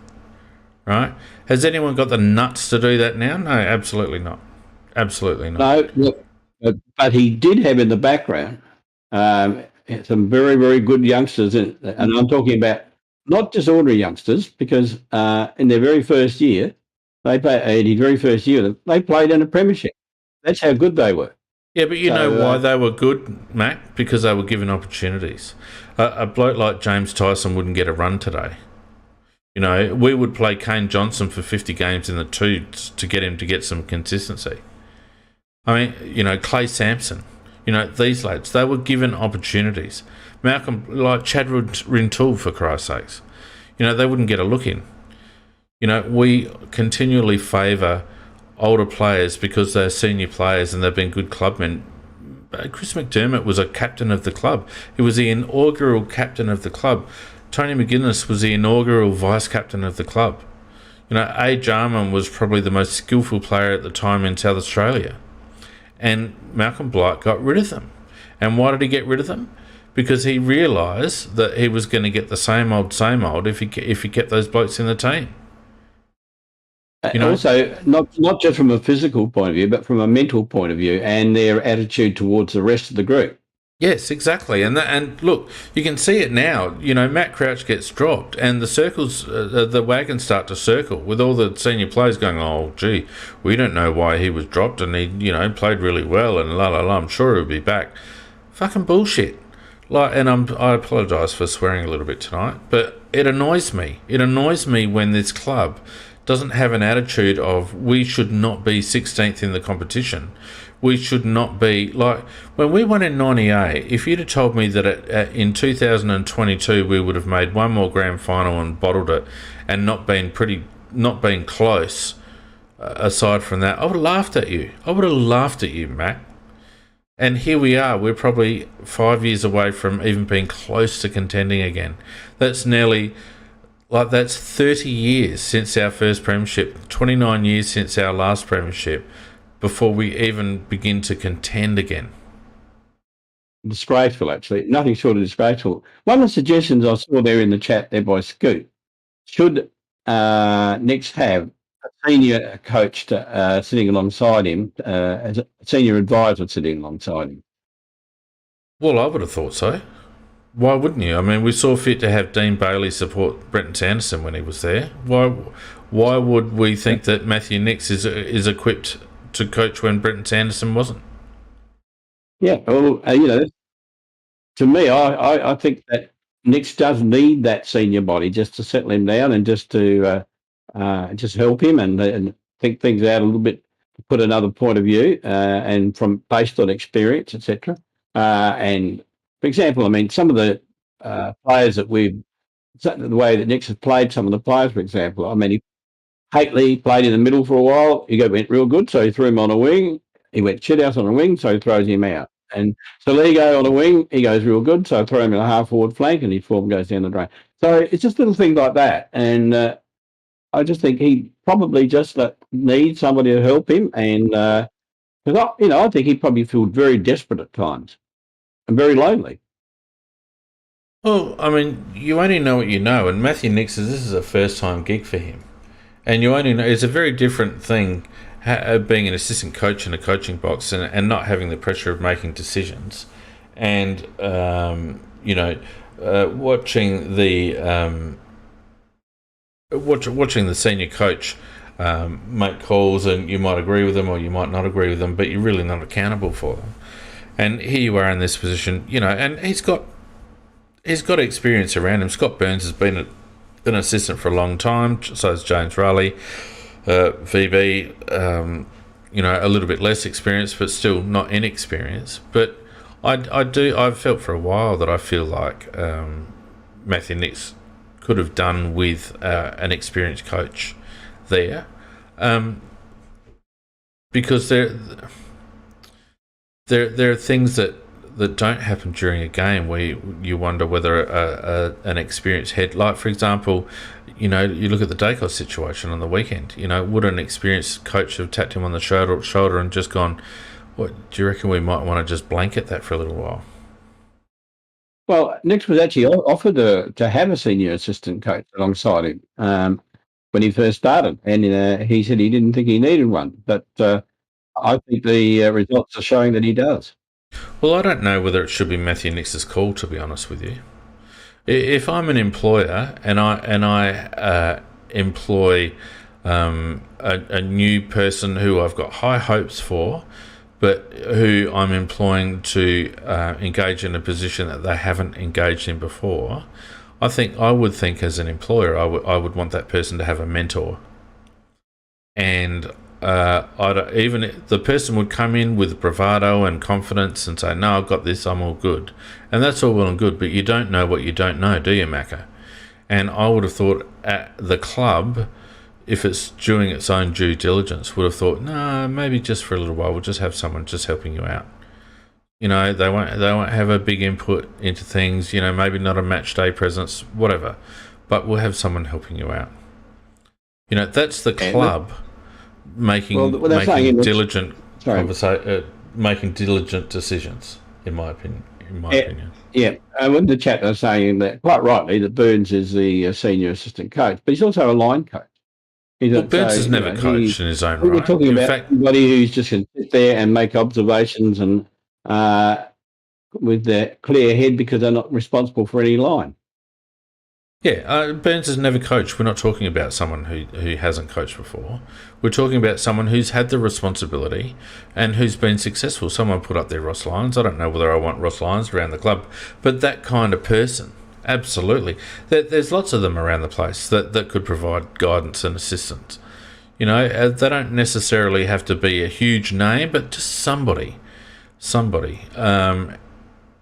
Right? Has anyone got the nuts to do that now? No, absolutely not. Absolutely not. No, but he did have in the background some very, very good youngsters, and I'm talking about not just ordinary youngsters, because in their very first year, they played in a premiership. That's how good they were. Yeah, but you know why they were good, Mac? Because they were given opportunities. A bloke like James Tyson wouldn't get a run today. We would play Kane Johnson for 50 games in the 2s to get him to get some consistency. I mean, Clay Sampson, these lads, they were given opportunities. Malcolm, like Chad Rintoul, for Christ's sakes, they wouldn't get a look in. We continually favour older players because they're senior players and they've been good clubmen. Chris McDermott was a captain of the club. He was the inaugural captain of the club. Tony McGuinness was the inaugural vice-captain of the club. A. Jarman was probably the most skillful player at the time in South Australia. And Malcolm Blight got rid of them. And why did he get rid of them? Because he realised that he was going to get the same old if he kept those blokes in the team. Also, not just from a physical point of view, but from a mental point of view and their attitude towards the rest of the group. Yes, exactly. And look, you can see it now. Matt Crouch gets dropped and the circles, the wagons start to circle with all the senior players going, oh, gee, we don't know why he was dropped and he, played really well and I'm sure he'll be back. Fucking bullshit. And I apologise for swearing a little bit tonight, but it annoys me. It annoys me when this club doesn't have an attitude of we should not be 16th in the competition. We should not be like when we won in '98. If you'd have told me that in 2022 we would have made one more grand final and bottled it, and not been close, aside from that, I would have laughed at you. Matt. And here we are. We're probably 5 years away from even being close to contending again. That's nearly... that's 30 years since our first premiership, 29 years since our last premiership, before we even begin to contend again. Disgraceful, actually. Nothing short of disgraceful. One of the suggestions I saw there in the chat there by Scoot, should Nicks have a senior coach sitting alongside him, as a senior advisor sitting alongside him? Well, I would have thought so. Why wouldn't you? I mean, we saw fit to have Dean Bailey support Brenton Sanderson when he was there. Why would we think that Matthew Nicks is equipped to coach when Brenton Sanderson wasn't? Yeah, well, to me, I think that Nicks does need that senior body just to settle him down and just to just help him and think things out a little bit, to put another point of view, and based on experience, etc. And for example, I mean, some of the players that the way that Nicks has played some of the players, for example, I mean, Haitley played in the middle for a while. He went real good, so he threw him on a wing. He went shit out on a wing, so he throws him out. And Soligo on a wing, he goes real good, so I throw him in a half-forward flank and his form goes down the drain. So it's just little things like that. And I just think he probably just needs somebody to help him. And, because I think he probably feels very desperate at times and very lonely. Well, I mean, you only know what you know. And Matthew Nicks, this is a first-time gig for him. And you only know, it's a very different thing being an assistant coach in a coaching box and not having the pressure of making decisions, and watching the senior coach make calls, and you might agree with them or you might not agree with them, but you're really not accountable for them. And here you are in this position, and he's got experience around him. Scott Burns has been an assistant for a long time, so has James Raleigh. VB, a little bit less experienced, but still not inexperienced. But I've felt for a while that I feel like Matthew Nicks could have done with an experienced coach there, because there are things that don't happen during a game where you wonder whether an experienced head, like for example, you look at the Dacos situation on the weekend. Would an experienced coach have tapped him on the shoulder and just gone, "What do you reckon? We might want to just blanket that for a little while." Well, Nicks was actually offered to have a senior assistant coach alongside him when he first started, and he said he didn't think he needed one. But I think the results are showing that he does. Well, I don't know whether it should be Matthew Nicks's call, to be honest with you. If I'm an employer and I employ a new person who I've got high hopes for, but who I'm employing to engage in a position that they haven't engaged in before, I would think as an employer I would want that person to have a mentor, and even the person would come in with bravado and confidence and say, "No, I've got this, I'm all good." And that's all well and good, but you don't know what you don't know, do you, Macca? And I would have thought at the club, if it's doing its own due diligence, would have thought, no, maybe just for a little while, we'll just have someone just helping you out. They won't have a big input into things, maybe not a match day presence, whatever, but we'll have someone helping you out. That's the club making diligent decisions, in my opinion. Yeah, in the chat they're saying that quite rightly that Burns is the senior assistant coach, but he's also a line coach. Burns has never coached in his own right. We're talking about somebody who's just going to sit there and make observations and with their clear head because they're not responsible for any line. Yeah, Burns has never coached. We're not talking about someone who hasn't coached before. We're talking about someone who's had the responsibility and who's been successful. Someone put up their Ross Lyons. I don't know whether I want Ross Lyons around the club, but that kind of person, absolutely. There's lots of them around the place that could provide guidance and assistance. They don't necessarily have to be a huge name, but just somebody.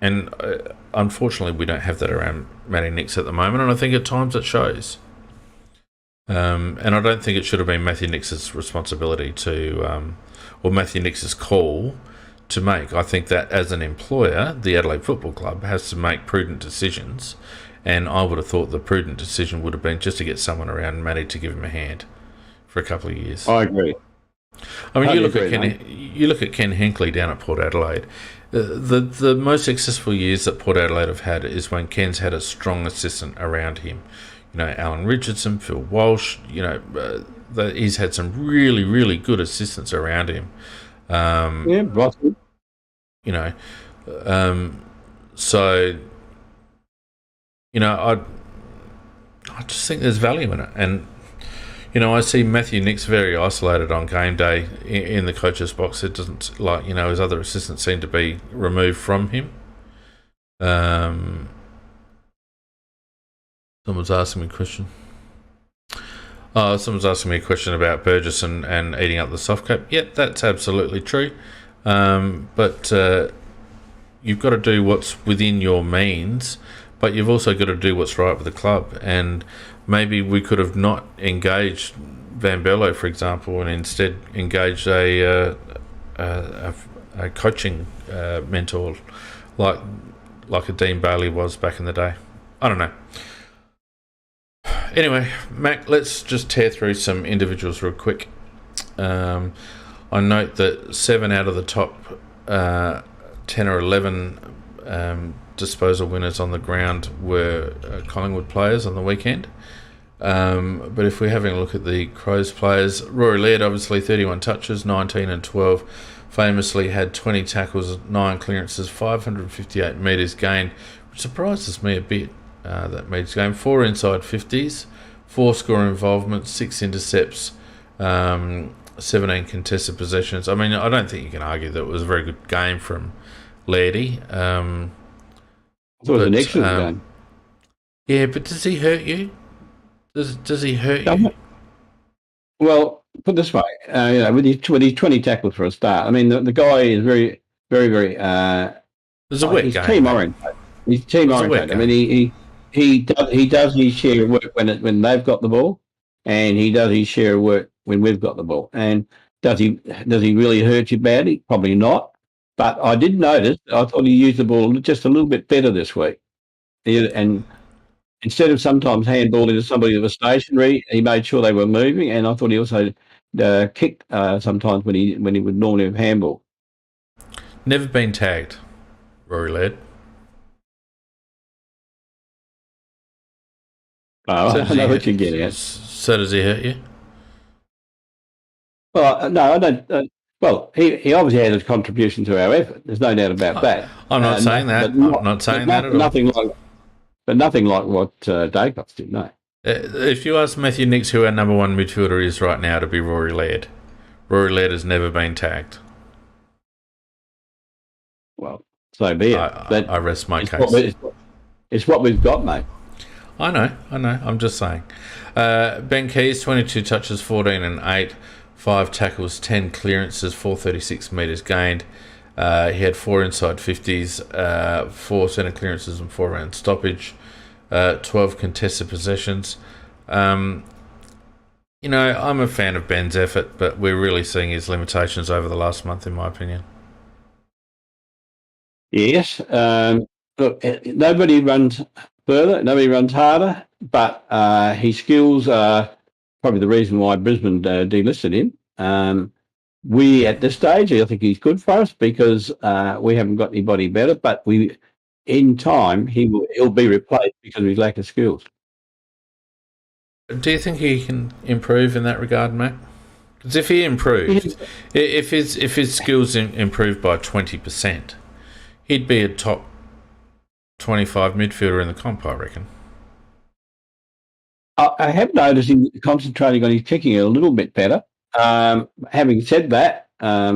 And unfortunately, we don't have that around Matty Nicks at the moment, and I think at times it shows. And I don't think it should have been Matthew Nicks's responsibility or Matthew Nicks's call to make. I think that as an employer, the Adelaide Football Club has to make prudent decisions, and I would have thought the prudent decision would have been just to get someone around Matty to give him a hand for a couple of years. I agree. I mean, you look at Ken Hinckley down at Port Adelaide. The most successful years that Port Adelaide have had is when Ken's had a strong assistant around him. You know, Alan Richardson, Phil Walsh. You know, he's had some really, really good assistants around him. Yeah, right. You know, so you know, I just think there's value in it, and you know, I see Matthew Nicks very isolated on game day in the coach's box. It doesn't, like, you know, his other assistants seem to be removed from him. Someone's asking me a question. Someone's asking me a question about Burgess and eating up the soft cap. Yep, that's absolutely true. But you've got to do what's within your means, but you've also got to do what's right with the club. And maybe we could have not engaged Van Berlo, for example, and instead engaged a coaching mentor like a Dean Bailey was back in the day. I don't know. Anyway, Mac, let's just tear through some individuals real quick. I note that 7 out of the top 10 or 11 disposal winners on the ground were Collingwood players on the weekend. But if we're having a look at the Crows players, Rory Laird, obviously 31 touches, 19 and 12, famously had 20 tackles, 9 clearances, 558 metres gained, which surprises me a bit. That metres gained, 4 inside 50s, 4 score involvements, 6 intercepts, 17 contested possessions. I mean, I don't think you can argue that it was a very good game from Lairdy. I thought it was an excellent game. Yeah, but does he hurt you? Does he hurt you? Well, put it this way, you know, with his 20 tackles for a start, I mean, the guy is very, very, very... There's a wet he's game. Team oriented. He's team oriented. I mean, he does his share of work when they've got the ball, and he does his share of work when we've got the ball. And does he really hurt you badly? Probably not. But I did notice, I thought he used the ball just a little bit better this week. And instead of sometimes handball into somebody that was stationary, he made sure they were moving. And I thought he also kicked sometimes when he would normally have handball. Never been tagged, Rory Laird. Oh, I know what you're getting at. So does he hurt you? Well, no, I don't. Well, he obviously had a contribution to our effort. There's no doubt about that. I'm not saying that. I'm not saying that at all. Nothing like what Dacos did, no. If you ask Matthew Nicks who our number one midfielder is right now, to be Rory Laird. Rory Laird has never been tagged. Well, so be it. I rest my case. It's what we've got, mate. I know. I'm just saying. Ben Keys, 22 touches, 14 and 8, 5 tackles, 10 clearances, 436 metres gained. He had 4 inside 50s, 4 centre clearances and 4 round stoppage, 12 contested possessions. You know, I'm a fan of Ben's effort, but we're really seeing his limitations over the last month, in my opinion. Yes. Look, nobody runs further, nobody runs harder, but his skills are probably the reason why Brisbane delisted him. We, at this stage, I think he's good for us because we haven't got anybody better, but in time, he'll be replaced because of his lack of skills. Do you think he can improve in that regard, Matt? Because if he improved, if his skills improved by 20%, he'd be a top 25 midfielder in the comp, I reckon. I have noticed him concentrating on his kicking a little bit better. Having said that, I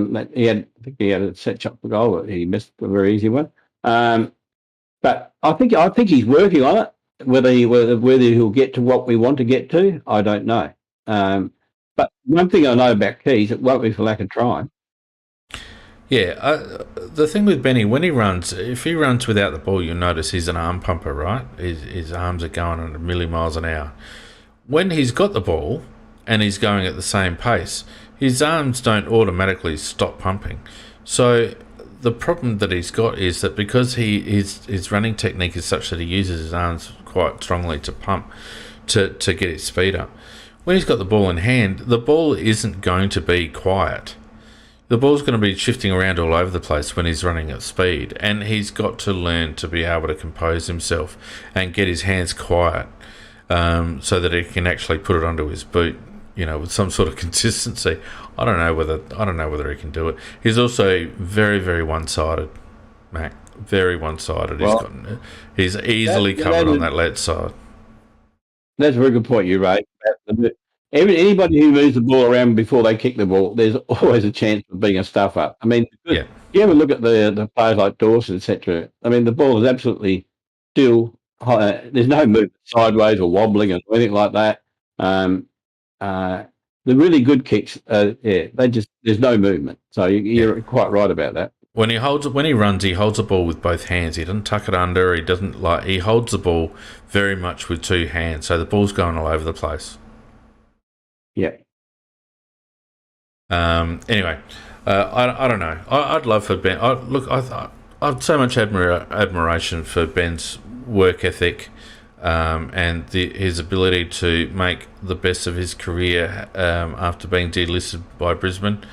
think he had a set shot for goal, but he missed a very easy one. But I think he's working on it. Whether he'll get to what we want to get to, I don't know. But one thing I know about Keys, it won't be for lack of trying. Yeah, the thing with Benny, when he runs, if he runs without the ball, you'll notice he's an arm pumper, right? His arms are going at a million miles an hour. When he's got the ball and he's going at the same pace, his arms don't automatically stop pumping. So the problem that he's got is that because his running technique is such that he uses his arms quite strongly to pump to get his speed up. When he's got the ball in hand, the ball isn't going to be quiet. The ball's going to be shifting around all over the place when he's running at speed, and he's got to learn to be able to compose himself and get his hands quiet, so that he can actually put it onto his boot, with some sort of consistency. I don't know whether he can do it. He's also very, very one-sided, Mac. Very one-sided. Well, he's easily covered on that left side. That's a very good point you raised. Anybody who moves the ball around before they kick the ball, there's always a chance of being a stuff up. I mean, you ever look at the players like Dawson, etc. I mean, the ball is absolutely still. There's no movement sideways or wobbling or anything like that. The really good kicks, there's no movement. So you're quite right about that. When he runs, he holds the ball with both hands. He doesn't tuck it under. He holds the ball very much with two hands. So the ball's going all over the place. Yeah. Anyway, I don't know. I'd love for Ben. I've so much admiration for Ben's work ethic, and his ability to make the best of his career after being delisted by Brisbane.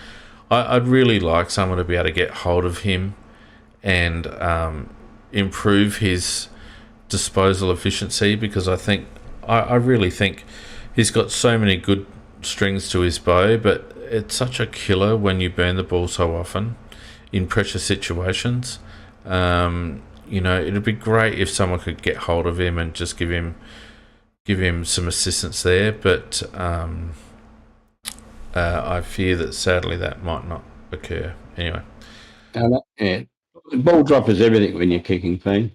I'd really like someone to be able to get hold of him and improve his disposal efficiency, because I really think he's got so many good strings to his bow, but it's such a killer when you burn the ball so often in pressure situations. It'd be great if someone could get hold of him and just give him some assistance there, but I fear that sadly that might not occur. Anyway. Ball drop is everything when you're kicking, Finn.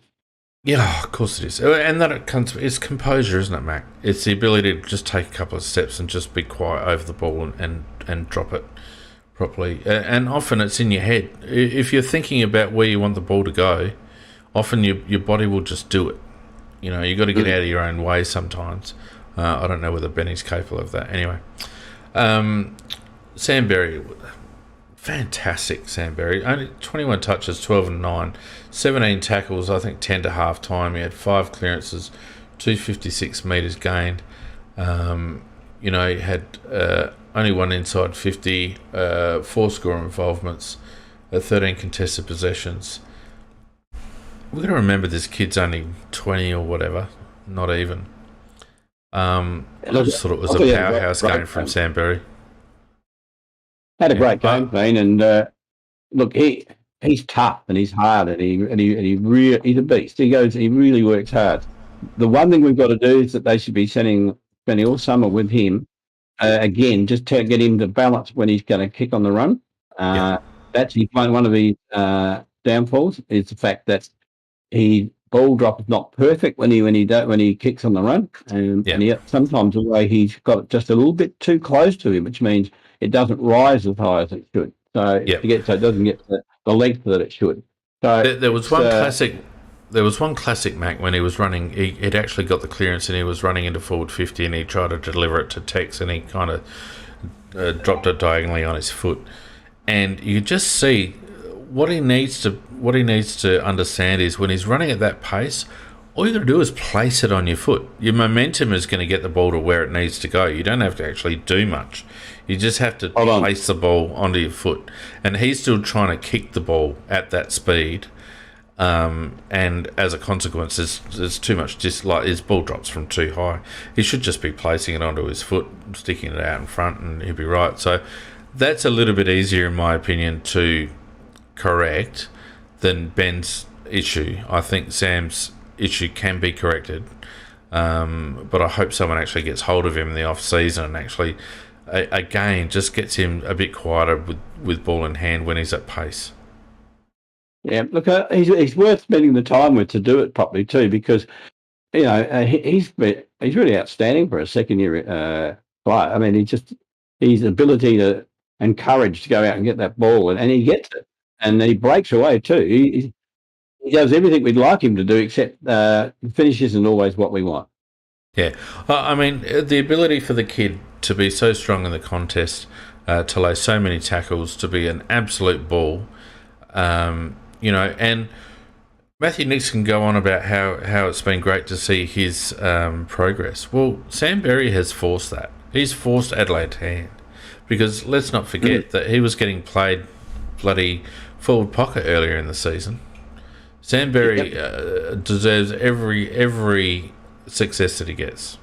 Yeah, of course it is. And it's composure, isn't it, Mac? It's the ability to just take a couple of steps and just be quiet over the ball and drop it properly. And often it's in your head. If you're thinking about where you want the ball to go, often your body will just do it. You've got to get out of your own way sometimes. I don't know whether Benny's capable of that. Anyway. Sam Berry, fantastic Sam Berry. Only 21 touches, 12 and 9, 17 tackles, I think 10 to half time. He had 5 clearances, 256 metres gained. He had only one inside 50, 4 score involvements, 13 contested possessions. We've got to remember this kid's only 20 or whatever, not even. I just thought it was a powerhouse game from Sam Berry. Had a great game, Dean, and look, he's tough and he's hard and he's a beast. He really works hard. The one thing we've got to do is that they should be spending all summer with him again, just to get him to balance when he's going to kick on the run. That's one of his downfalls is the fact that he ball drop is not perfect when he kicks on the run, and sometimes the way he's got it just a little bit too close to him, which means it doesn't rise as high as it should. So it doesn't get the length that it should. So there was one classic. There was one classic, Mac, when he was running. He'd actually got the clearance and he was running into forward 50, and he tried to deliver it to Tex, and he kind of dropped it diagonally on his foot, and you just see what he needs to understand is when he's running at that pace, all you got to do is place it on your foot. Your momentum is going to get the ball to where it needs to go. You don't have to actually do much. You just have to place the ball onto your foot. And he's still trying to kick the ball at that speed. And as a consequence, there's too much, just like his ball drops from too high. He should just be placing it onto his foot, sticking it out in front, and he'll be right. So that's a little bit easier, in my opinion, to correct than Ben's issue. I think Sam's issue can be corrected, but I hope someone actually gets hold of him in the off season and actually again just gets him a bit quieter with ball in hand when he's at pace. Yeah, look, he's worth spending the time with to do it properly too, because he's really outstanding for a second year player. I mean, his ability and courage to go out and get that ball, and he gets it. And he breaks away too. He does everything we'd like him to do, except finish isn't always what we want. Yeah. I mean, the ability for the kid to be so strong in the contest, to lay so many tackles, to be an absolute ball, And Matthew Nicksy can go on about how it's been great to see his progress. Well, Sam Berry has forced that. He's forced Adelaide's hand. Because let's not forget that he was getting played bloody forward pocket earlier in the season. Sam Berry deserves every success that he gets.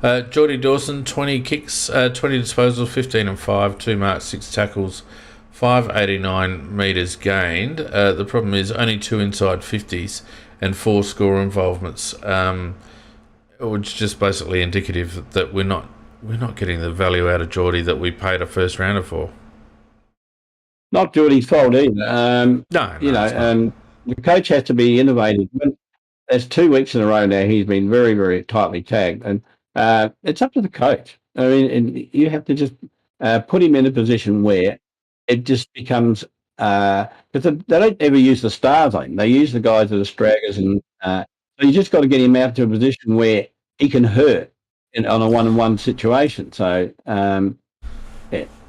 Geordie Dawson, 20 kicks, 20 disposals, 15 and 5, 2 marks, 6 tackles, 589 metres gained. The problem is only 2 inside 50s and 4 score involvements, which is just basically indicative that we're not getting the value out of Geordie that we paid a first rounder for. Not Geordie's fault either. The coach has to be innovative. There's 2 weeks in a row now he's been very, very tightly tagged, and it's up to the coach. I mean, and you have to just put him in a position where it just becomes because they don't ever use the stars on him. They use the guys that are straggers, and so you just got to get him out to a position where he can hurt on a one-on-one situation. So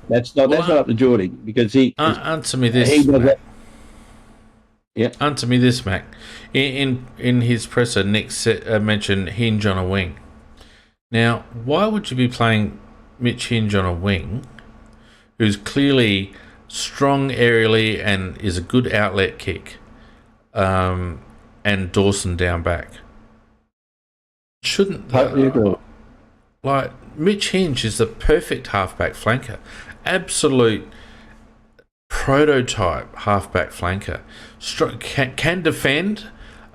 that's not up to Geordie, because he answer me this. Answer me this, Mac. In his presser, Nick mentioned Hinge on a wing. Now, why would you be playing Mitch Hinge on a wing, who's clearly strong aerially and is a good outlet kick, and Dawson down back? Shouldn't like Mitch Hinge is the perfect halfback flanker, absolute prototype halfback flanker. Can defend,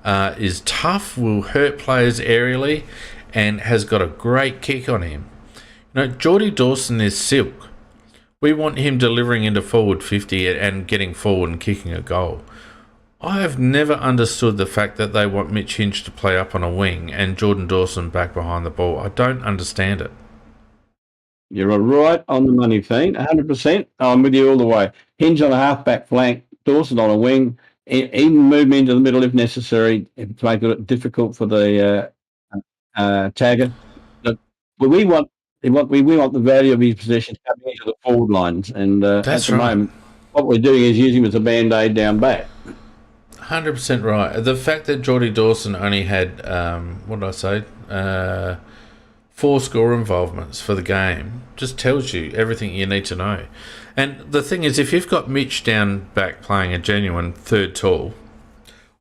is tough, will hurt players aerially, and has got a great kick on him. Geordie Dawson is silk. We want him delivering into forward 50 and getting forward and kicking a goal. I have never understood the fact that they want Mitch Hinge to play up on a wing and Jordan Dawson back behind the ball. I don't understand it. You're right on the money, Fiend. 100%. I'm with you all the way. Hinge on a half-back flank, Dawson on a wing, even move him into the middle if necessary to make it difficult for the tagger. But we want the value of his possession coming into the forward lines, and at the moment, what we're doing is using him as a band-aid down back. 100% right. The fact that Geordie Dawson only had, 4 score involvements for the game just tells you everything you need to know. And the thing is, if you've got Mitch down back playing a genuine third tall,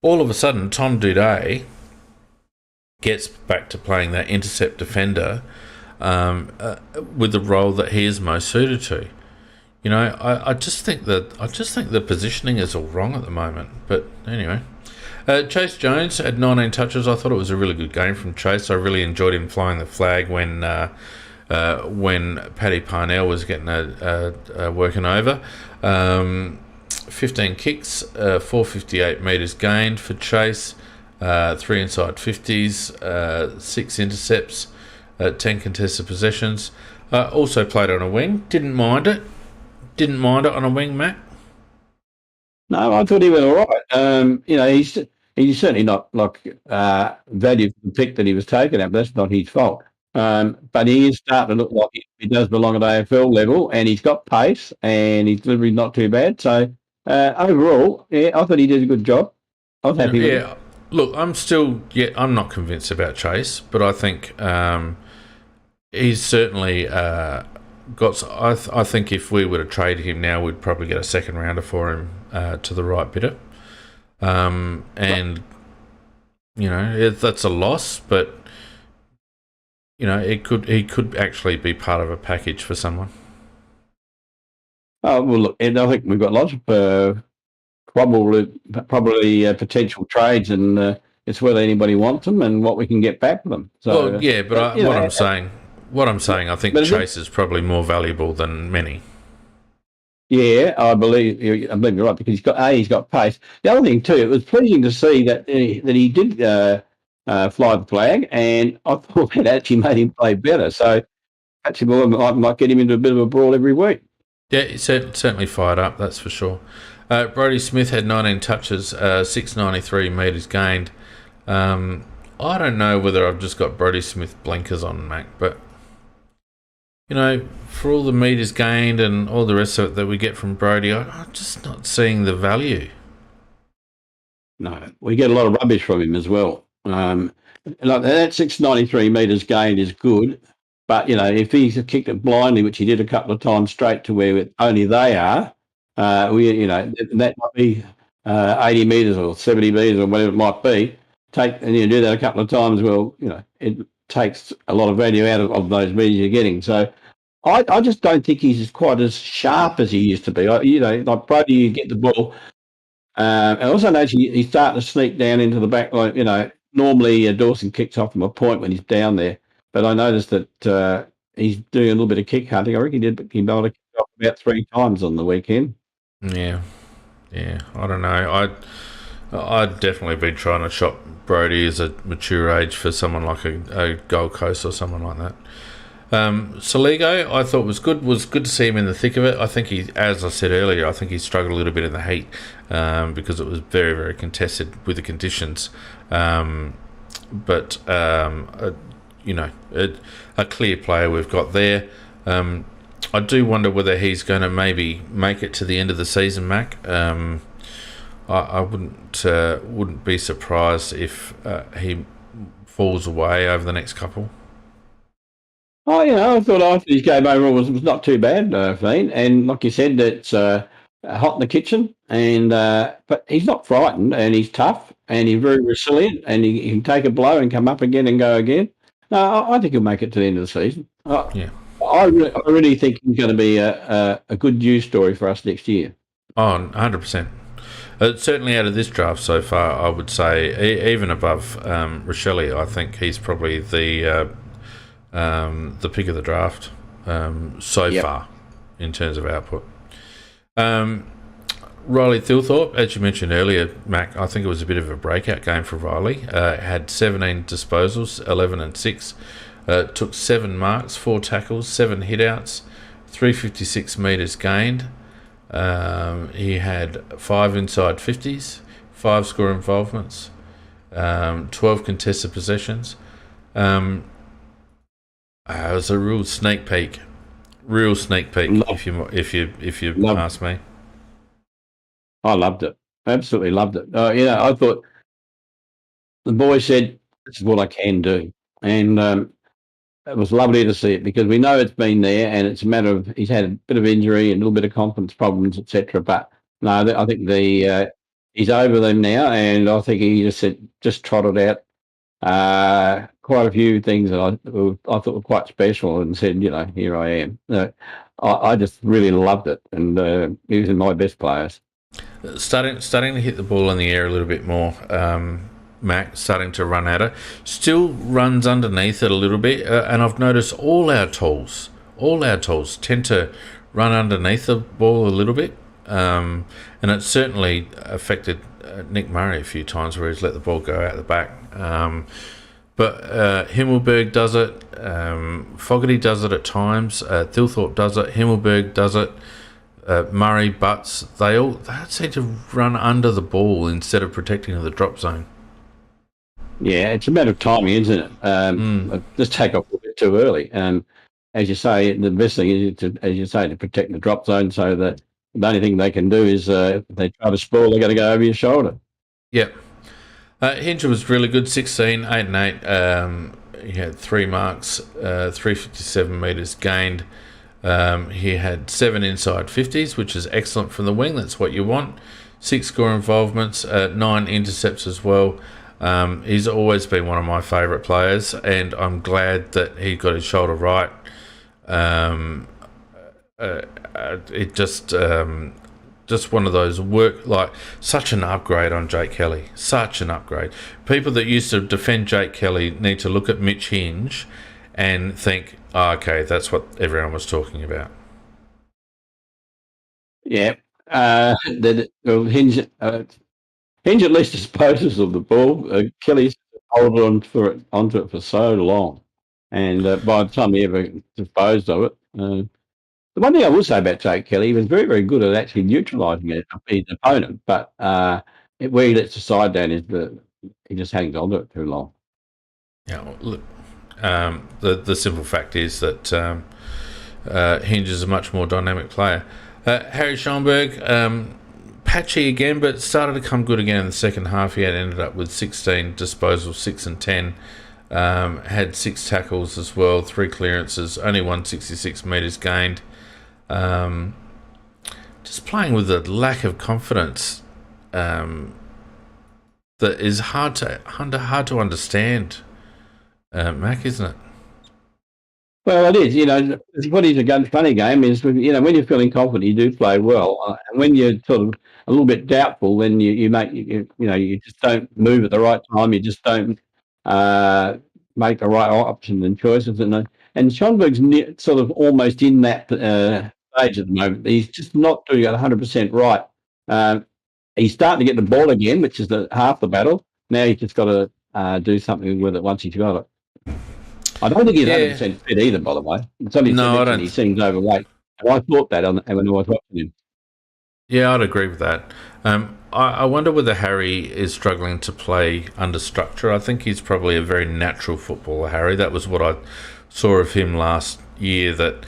all of a sudden Tom Duday gets back to playing that intercept defender with the role that he is most suited to. I just think the positioning is all wrong at the moment. But anyway, Chase Jones had 19 touches. I thought it was a really good game from Chase. I really enjoyed him flying the flag when Paddy Parnell was getting working over. 15 kicks, 458 metres gained for Chase, 3 inside 50s, 6 intercepts, 10 contested possessions. Also played on a wing. Didn't mind it on a wing, Matt. No, I thought he went all right. He's certainly not valued for the pick that he was taken at, but that's not his fault. But he is starting to look like he does belong at AFL level, and he's got pace, and his delivery's not too bad. So overall, I thought he did a good job. I was happy with it. Look, I'm not convinced about Chase, but I think he's certainly got. I think if we were to trade him now, we'd probably get a second rounder for him to the right bidder. And that's a loss, but he could actually be part of a package for someone. Oh well, look, Ed, I think we've got lots of probably potential trades, and it's whether anybody wants them and what we can get back for them. So, well, yeah, but what I'm saying, I think Chase is probably more valuable than many. Yeah, I believe you're right, because he's got pace. The other thing too, it was pleasing to see that he did fly the flag, and I thought that actually made him play better. So actually, might get him into a bit of a brawl every week. Yeah, he's certainly fired up, that's for sure. Brodie Smith had 19 touches, 693 metres gained. I don't know whether I've just got Brodie Smith blinkers on, Mac, but for all the metres gained and all the rest of it that we get from Brodie, I'm just not seeing the value. No, we get a lot of rubbish from him as well. Like that 693 metres gained is good, but if he's kicked it blindly, which he did a couple of times straight to where only they are, that might be 80 metres or 70 metres or whatever it might be. And you do that a couple of times. Well, it takes a lot of value out of those metres you're getting. So I just don't think he's quite as sharp as he used to be. Like Brodie, you get the ball. I also noticed he's starting to sneak down into the back line. Normally Dawson kicks off from a point when he's down there, but I noticed that he's doing a little bit of kick hunting. I reckon he able to kick off about 3 times on the weekend. Yeah. I don't know. I'd definitely be trying to shop Brodie as a mature age for someone like a Gold Coast or someone like that. Soligo, I thought was good. Was good to see him in the thick of it. I think he, as I said earlier, I think he struggled a little bit in the heat because it was very, very contested with the conditions. But a clear player we've got there. I do wonder whether he's going to maybe make it to the end of the season, Mac. I wouldn't be surprised if he falls away over the next couple. Oh, I thought after his game overall was not too bad, Fiend. And like you said, it's hot in the kitchen, and but he's not frightened, and he's tough, and he's very resilient, and he can take a blow and come up again and go again. No, I think he'll make it to the end of the season. Yeah. I really think he's going to be a good news story for us next year. Oh, 100%. Certainly out of this draft so far, I would say even above Rochelle, I think he's probably the pick of the draft so far in terms of output. Riley Thilthorpe, as you mentioned earlier, Mac, I think it was a bit of a breakout game for Riley. Had 17 disposals, 11 and 6. Took 7 marks, 4 tackles, 7 hitouts, 356 metres gained. He had 5 inside 50s, 5 score involvements, 12 contested possessions. It was a real sneak peek, if you ask me. I loved it, absolutely loved it. I thought the boy said, "This is what I can do," and it was lovely to see it because we know it's been there, and it's a matter of he's had a bit of injury and a little bit of confidence problems, etc. But no, I think he's over them now, and I think he just trotted out quite a few things that I thought were quite special, and said, here I am. I just really loved it, and he was in my best players. Starting to hit the ball in the air a little bit more. Mac starting to run at it, still runs underneath it a little bit, and I've noticed all our tools tend to run underneath the ball a little bit, and it certainly affected Nick Murray a few times where he's let the ball go out the back. But Himmelberg does it, Fogarty does it at times, Thilthorpe does it, Himmelberg does it, Murray, Butts, they all seem to run under the ball instead of protecting the drop zone. Yeah, it's a matter of timing, isn't it? Just take off a bit too early. As you say, the best thing is to protect the drop zone, so that the only thing they can do is if they try to sprawl, they're going to go over your shoulder. Yep. Hinger was really good, 16, 8 and 8. He had 3 marks, 357 metres gained. He had 7 inside 50s, which is excellent from the wing. That's what you want. 6 score involvements, 9 intercepts as well. He's always been one of my favourite players, and I'm glad that he got his shoulder right. It just one of those such an upgrade on Jake Kelly, such an upgrade. People that used to defend Jake Kelly need to look at Mitch Hinge and think, okay, that's what everyone was talking about. Yeah, Hinge at least disposes of the ball. Kelly's held onto it for so long, and by the time he ever disposed of it, the one thing I will say about Jake Kelly, he was very, very good at actually neutralising his opponent, but where he lets the side down is he just hangs onto it too long. Yeah, well, look, the simple fact is that Hinge is a much more dynamic player. Harry Schonberg, patchy again, but started to come good again in the second half. He had ended up with 16 disposals, 6 and 10. Had 6 tackles as well, 3 clearances, only 166 metres gained. Just playing with a lack of confidence that is hard to understand, Mac, isn't it? Well, it is. What is a funny game is, when you're feeling confident, you do play well, and when you're sort of a little bit doubtful, then you just don't move at the right time. You just don't make the right options and choices, and Schonberg's sort of almost in that stage at the moment. He's just not doing it 100% right. He's starting to get the ball again, which is half the battle. Now he's just got to do something with it once he's got it. I don't think he's 100% fit either, by the way. Somebody said he seems overweight. And I thought that when I was watching him. Yeah, I'd agree with that. I wonder whether Harry is struggling to play under structure. I think he's probably a very natural footballer, Harry. That was what I saw of him last year, that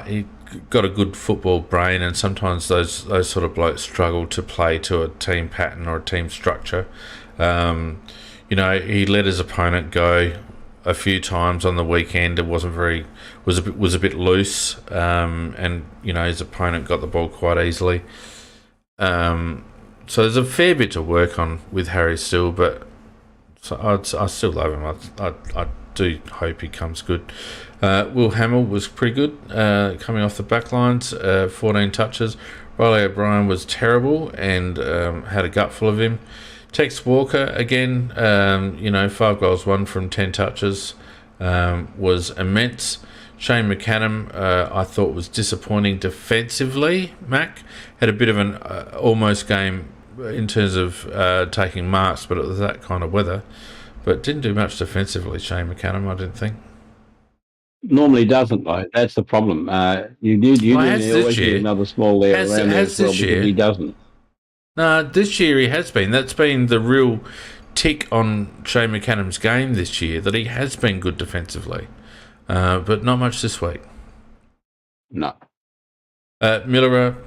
he got a good football brain, and sometimes those sort of blokes struggle to play to a team pattern or a team structure. He let his opponent go a few times on the weekend. It was a bit loose, and his opponent got the ball quite easily. So there's a fair bit to work on with Harry still, but I still love him. I do hope he comes good. Will Hamill was pretty good coming off the back lines, 14 touches. Riley O'Brien was terrible and had a gutful of him. Tex Walker, again, 5 goals, 1 from 10 touches, was immense. Shane McAdam, I thought, was disappointing defensively. Mac had a bit of an almost game in terms of taking marks, but it was that kind of weather. But didn't do much defensively, Shane McAdam, I didn't think. Normally doesn't, though. That's the problem. You always get another small layer around there as well, because he doesn't. No, this year he has been. That's been the real tick on Shane McAdam's game this year, that he has been good defensively. But not much this week. No. Miller,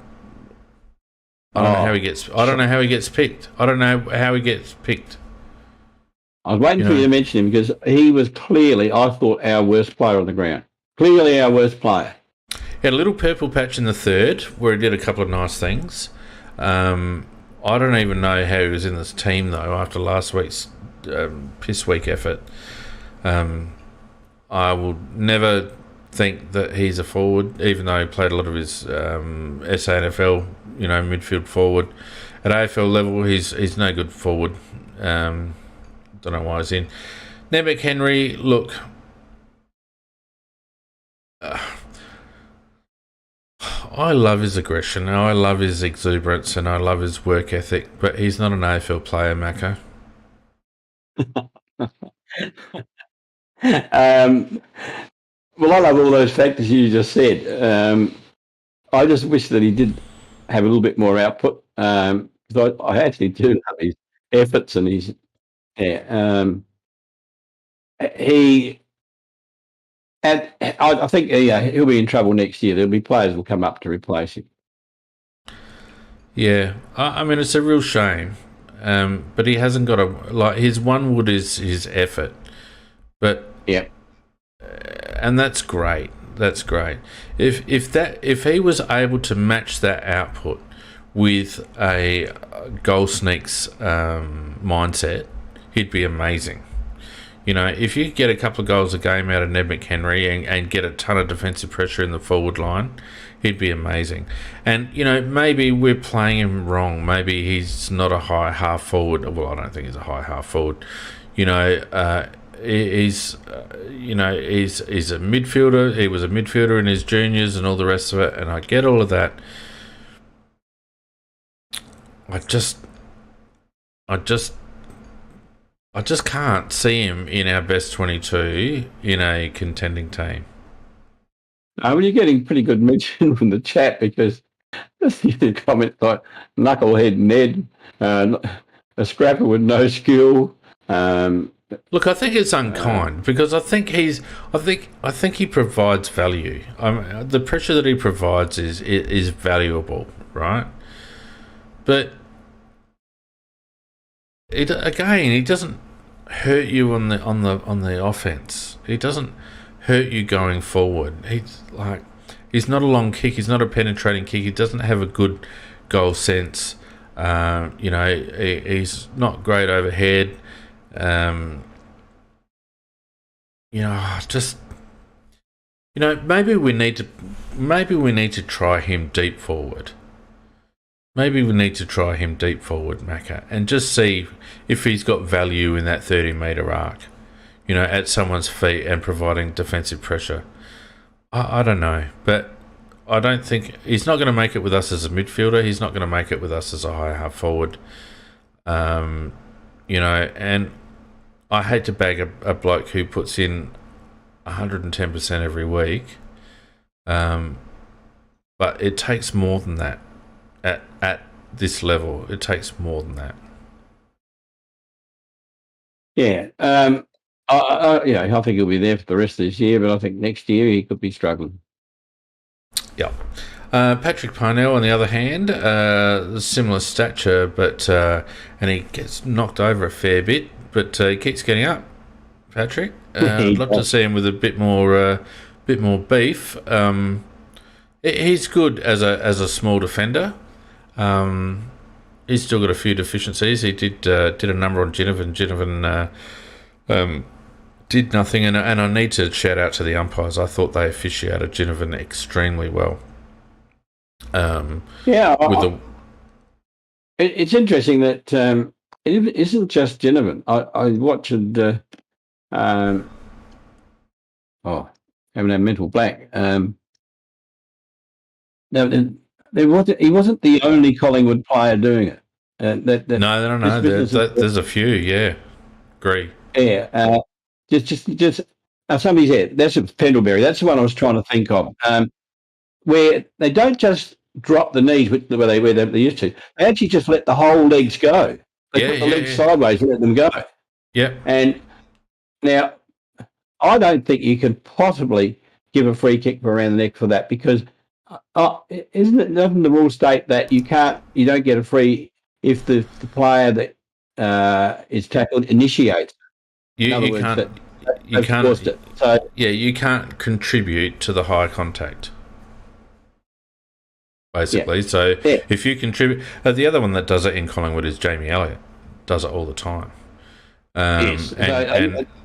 I don't know how he gets. I don't know how he gets picked. I don't know how he gets picked. I was waiting for you to mention him, because he was clearly, I thought, our worst player on the ground. Clearly our worst player. He had a little purple patch in the third where he did a couple of nice things. I don't even know how he was in this team, though, after last week's piss week effort. I will never think that he's a forward, even though he played a lot of his SANFL, midfield forward. At AFL level, he's no good forward. Don't know why he's in. Nemec Henry, look, I love his aggression, and I love his exuberance, and I love his work ethic, but he's not an AFL player, Mako. Well, I love all those factors you just said. I just wish that he did have a little bit more output. I actually do love his efforts and his. I think he'll be in trouble next year. There'll be players who will come up to replace him. Yeah, I mean, it's a real shame. But he hasn't got his one wood is his effort. But yeah, and that's great. That's great. If he was able to match that output with a goal sneaks mindset, he'd be amazing. If you get a couple of goals a game out of Ned McHenry and get a ton of defensive pressure in the forward line, he'd be amazing. And, maybe we're playing him wrong. Maybe he's not a high half forward. Well, I don't think he's a high half forward. He's a midfielder. He was a midfielder in his juniors and all the rest of it. And I get all of that. I just can't see him in our best 22 in a contending team. Well, you're getting pretty good mention from the chat, because the comments like knucklehead Ned, a scrapper with no skill, Look, I think it's unkind because I think he provides value. The pressure that he provides is valuable, right? But he doesn't hurt you on the offense. He doesn't hurt you going forward. He's not a long kick. He's not a penetrating kick. He doesn't have a good goal sense. He's not great overhead. Maybe we need to try him deep forward. Maybe we need to try him deep forward, Macca, and just see if he's got value in that 30-metre arc, at someone's feet and providing defensive pressure. I don't know, but I don't think he's not going to make it with us as a midfielder. He's not going to make it with us as a high half forward. And I hate to bag a bloke who puts in 110% every week, but it takes more than that. At this level, it takes more than that. Yeah, I think he'll be there for the rest of this year, but I think next year he could be struggling. Yeah. Patrick Parnell, on the other hand, similar stature, but and he gets knocked over a fair bit, but he keeps getting up. Patrick, I'd love to see him with a bit more beef. He's good as a small defender. He's still got a few deficiencies. He did a number on Ginnivan. Ginnivan did nothing, and I need to shout out to the umpires. I thought they officiated Ginnivan extremely well. It's interesting that it isn't just Ginnivan. I watched having a mental blank. He wasn't the only Collingwood player doing it. No. There's a few. Yeah, agree. Yeah, just somebody's there. That's Pendlebury. That's the one I was trying to think of. Where they don't just drop the knees where they used to. They actually just let the whole legs go. They put the legs sideways and let them go. Yeah. And now, I don't think you can possibly give a free kick for around the neck for that because. Doesn't the rule state that you don't get a free if the player that is tackled initiates? You can't contribute to the high contact. Basically, if you contribute, the other one that does it in Collingwood is Jamie Elliott. Does it all the time. Yes,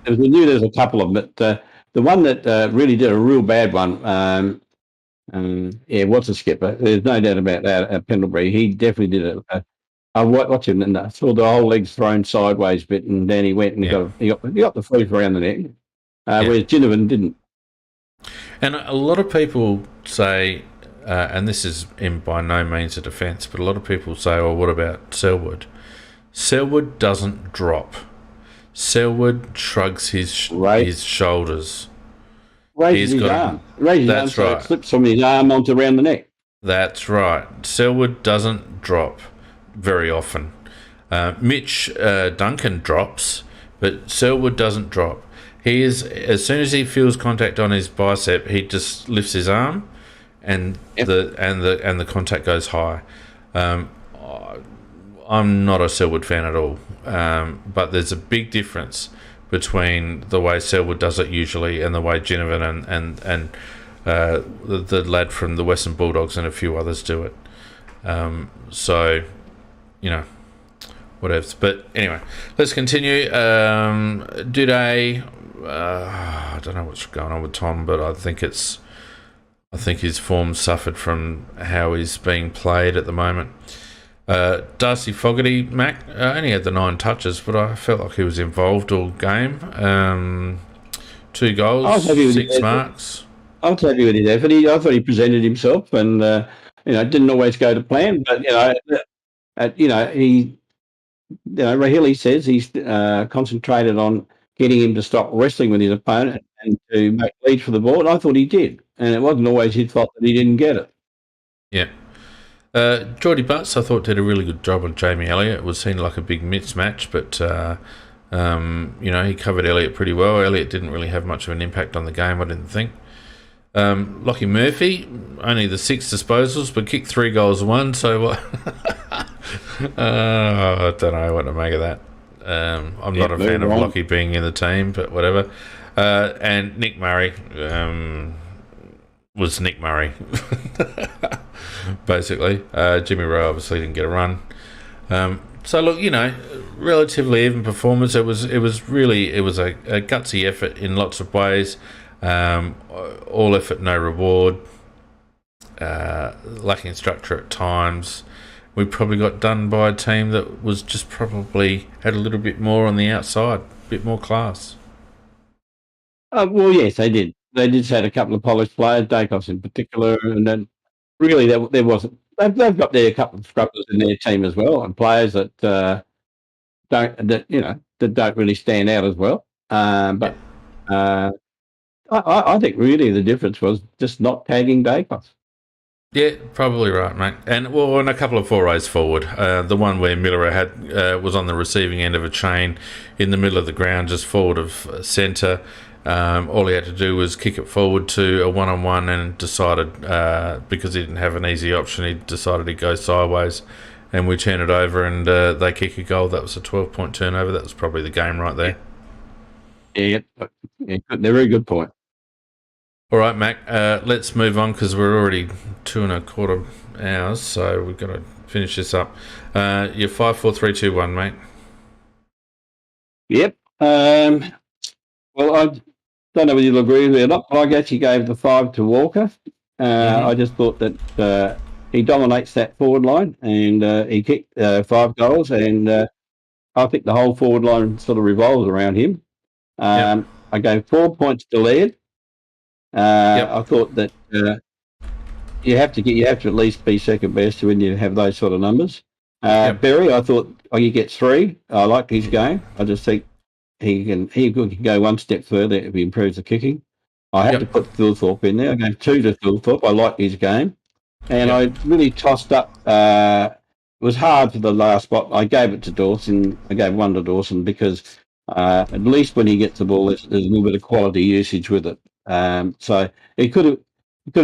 we knew there's a couple of them, but the one that really did a real bad one. What's a skipper? There's no doubt about that. Pendlebury, he definitely did it. I watched him and I saw the whole legs thrown sideways bit, and then he went and he got the free around the neck, whereas Ginnivan didn't. And a lot of people say, and this is by no means a defence, but a lot of people say, "Oh, what about Selwood?" Selwood doesn't drop. Selwood shrugs his shoulders. Raises his arm. That's right. It slips from his arm onto around the neck. That's right. Selwood doesn't drop very often. Mitch Duncan drops, but Selwood doesn't drop. He is, as soon as he feels contact on his bicep, he just lifts his arm, and the contact goes high. I'm not a Selwood fan at all, but there's a big difference between the way Selwood does it usually and the way Ginnivan and the lad from the Western Bulldogs and a few others do it. Whatever. But anyway, let's continue. Duday, I don't know what's going on with Tom, but I think his form suffered from how he's being played at the moment. Darcy Fogarty, Mac, only had the 9 touches, but I felt like he was involved all game. 2 goals, 6 marks. I was happy with his effort. I thought he presented himself, and didn't always go to plan. But Rahilly says he's concentrated on getting him to stop wrestling with his opponent and to make lead for the ball. And I thought he did, and it wasn't always his fault that he didn't get it. Yeah. Geordie Butts, I thought, did a really good job on Jamie Elliott. It was seen like a big mismatch, but He covered Elliott pretty well. Elliott didn't really have much of an impact on the game, I didn't think. Lockie Murphy, only the 6 disposals, but kicked 3 goals and 1, so what? I don't know what to make of that. I'm not a fan of Lockie being in the team, but whatever. And Nick Murray was Nick Murray, basically. Jimmy Rowe obviously didn't get a run. So look, relatively even performance. It was a gutsy effort in lots of ways. All effort, no reward. Lacking structure at times. We probably got done by a team that was just probably had a little bit more on the outside, a bit more class. Well, yes, they did. They just had a couple of polished players, Dacos in particular, and then really there wasn't. They've got a couple of strugglers in their team as well, and players that don't really stand out as well. But I think really the difference was just not tagging Dacos. Yeah, probably right, mate. And a couple of forays forward. The one where Miller was on the receiving end of a chain in the middle of the ground, just forward of centre. All he had to do was kick it forward to a one-on-one, and decided, because he didn't have an easy option, he decided he'd go sideways, and we turn it over, and they kick a goal. That was a 12-point turnover. That was probably the game right there. Yeah, they're a very good point. All right, Mac, let's move on because we're already 2.25 hours, so we've got to finish this up. You're 5, 4, 3, 2, 1, mate. Yep. Well, I don't know whether you'll agree with me or not, but I actually gave the 5 to Walker. I just thought that he dominates that forward line, and he kicked 5 goals, and I think the whole forward line sort of revolves around him. I gave 4 points to Laird. I thought that you have to at least be second best when you have those sort of numbers. Berry, I thought he gets 3. I liked his game. I just think he can go one step further if he improves the kicking. I had to put Thilthorpe in there. I gave 2 to Thilthorpe. I liked his game, and I really tossed up. It was hard for the last spot. I gave it to Dawson. I gave 1 to Dawson because at least when he gets the ball, there's a little bit of quality usage with it. So he could have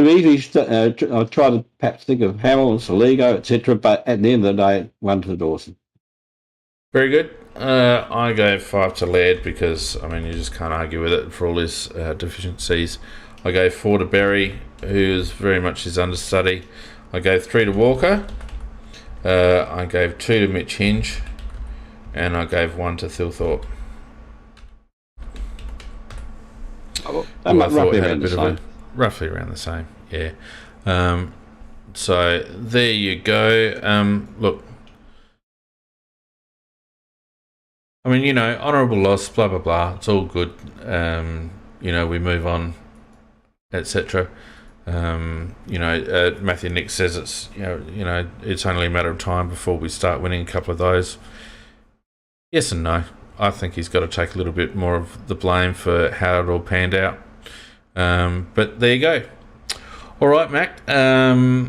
easily tried to perhaps think of Hamill, Saligo, etc. But at the end of the day, 1 to Dawson. Very good. I gave 5 to Laird because, you just can't argue with it for all his deficiencies. I gave 4 to Berry, who is very much his understudy. I gave 3 to Walker. I gave 2 to Mitch Hinge. And I gave 1 to Thilthorpe. Roughly around the same, yeah. So there you go. Look, honourable loss, blah blah blah. It's all good. We move on, etc. Matthew Nick says it's it's only a matter of time before we start winning a couple of those. Yes and no. I think he's got to take a little bit more of the blame for how it all panned out. But there you go. All right, Mac. I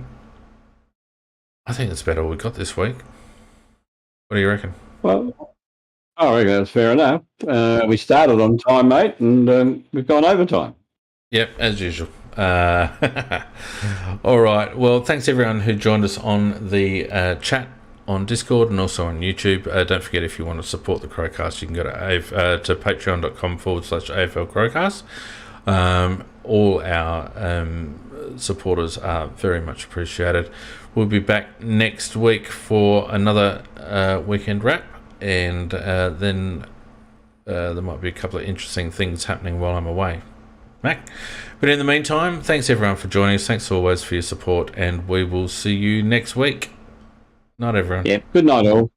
think that's about all we got this week. What do you reckon? Well, I reckon that's fair enough. We started on time, mate, and we've gone overtime. Yep, as usual. All right. Well, thanks everyone who joined us on the chat on Discord and also on YouTube. Don't forget, if you want to support the Crowcast, you can go to patreon.com/AFL Crowcast. All our supporters are very much appreciated. We'll be back next week for another weekend wrap, and then there might be a couple of interesting things happening while I'm away, Mac. But in the meantime, thanks everyone for joining us. Thanks always for your support, and we will see you next week. Night, everyone. Yeah, good night all.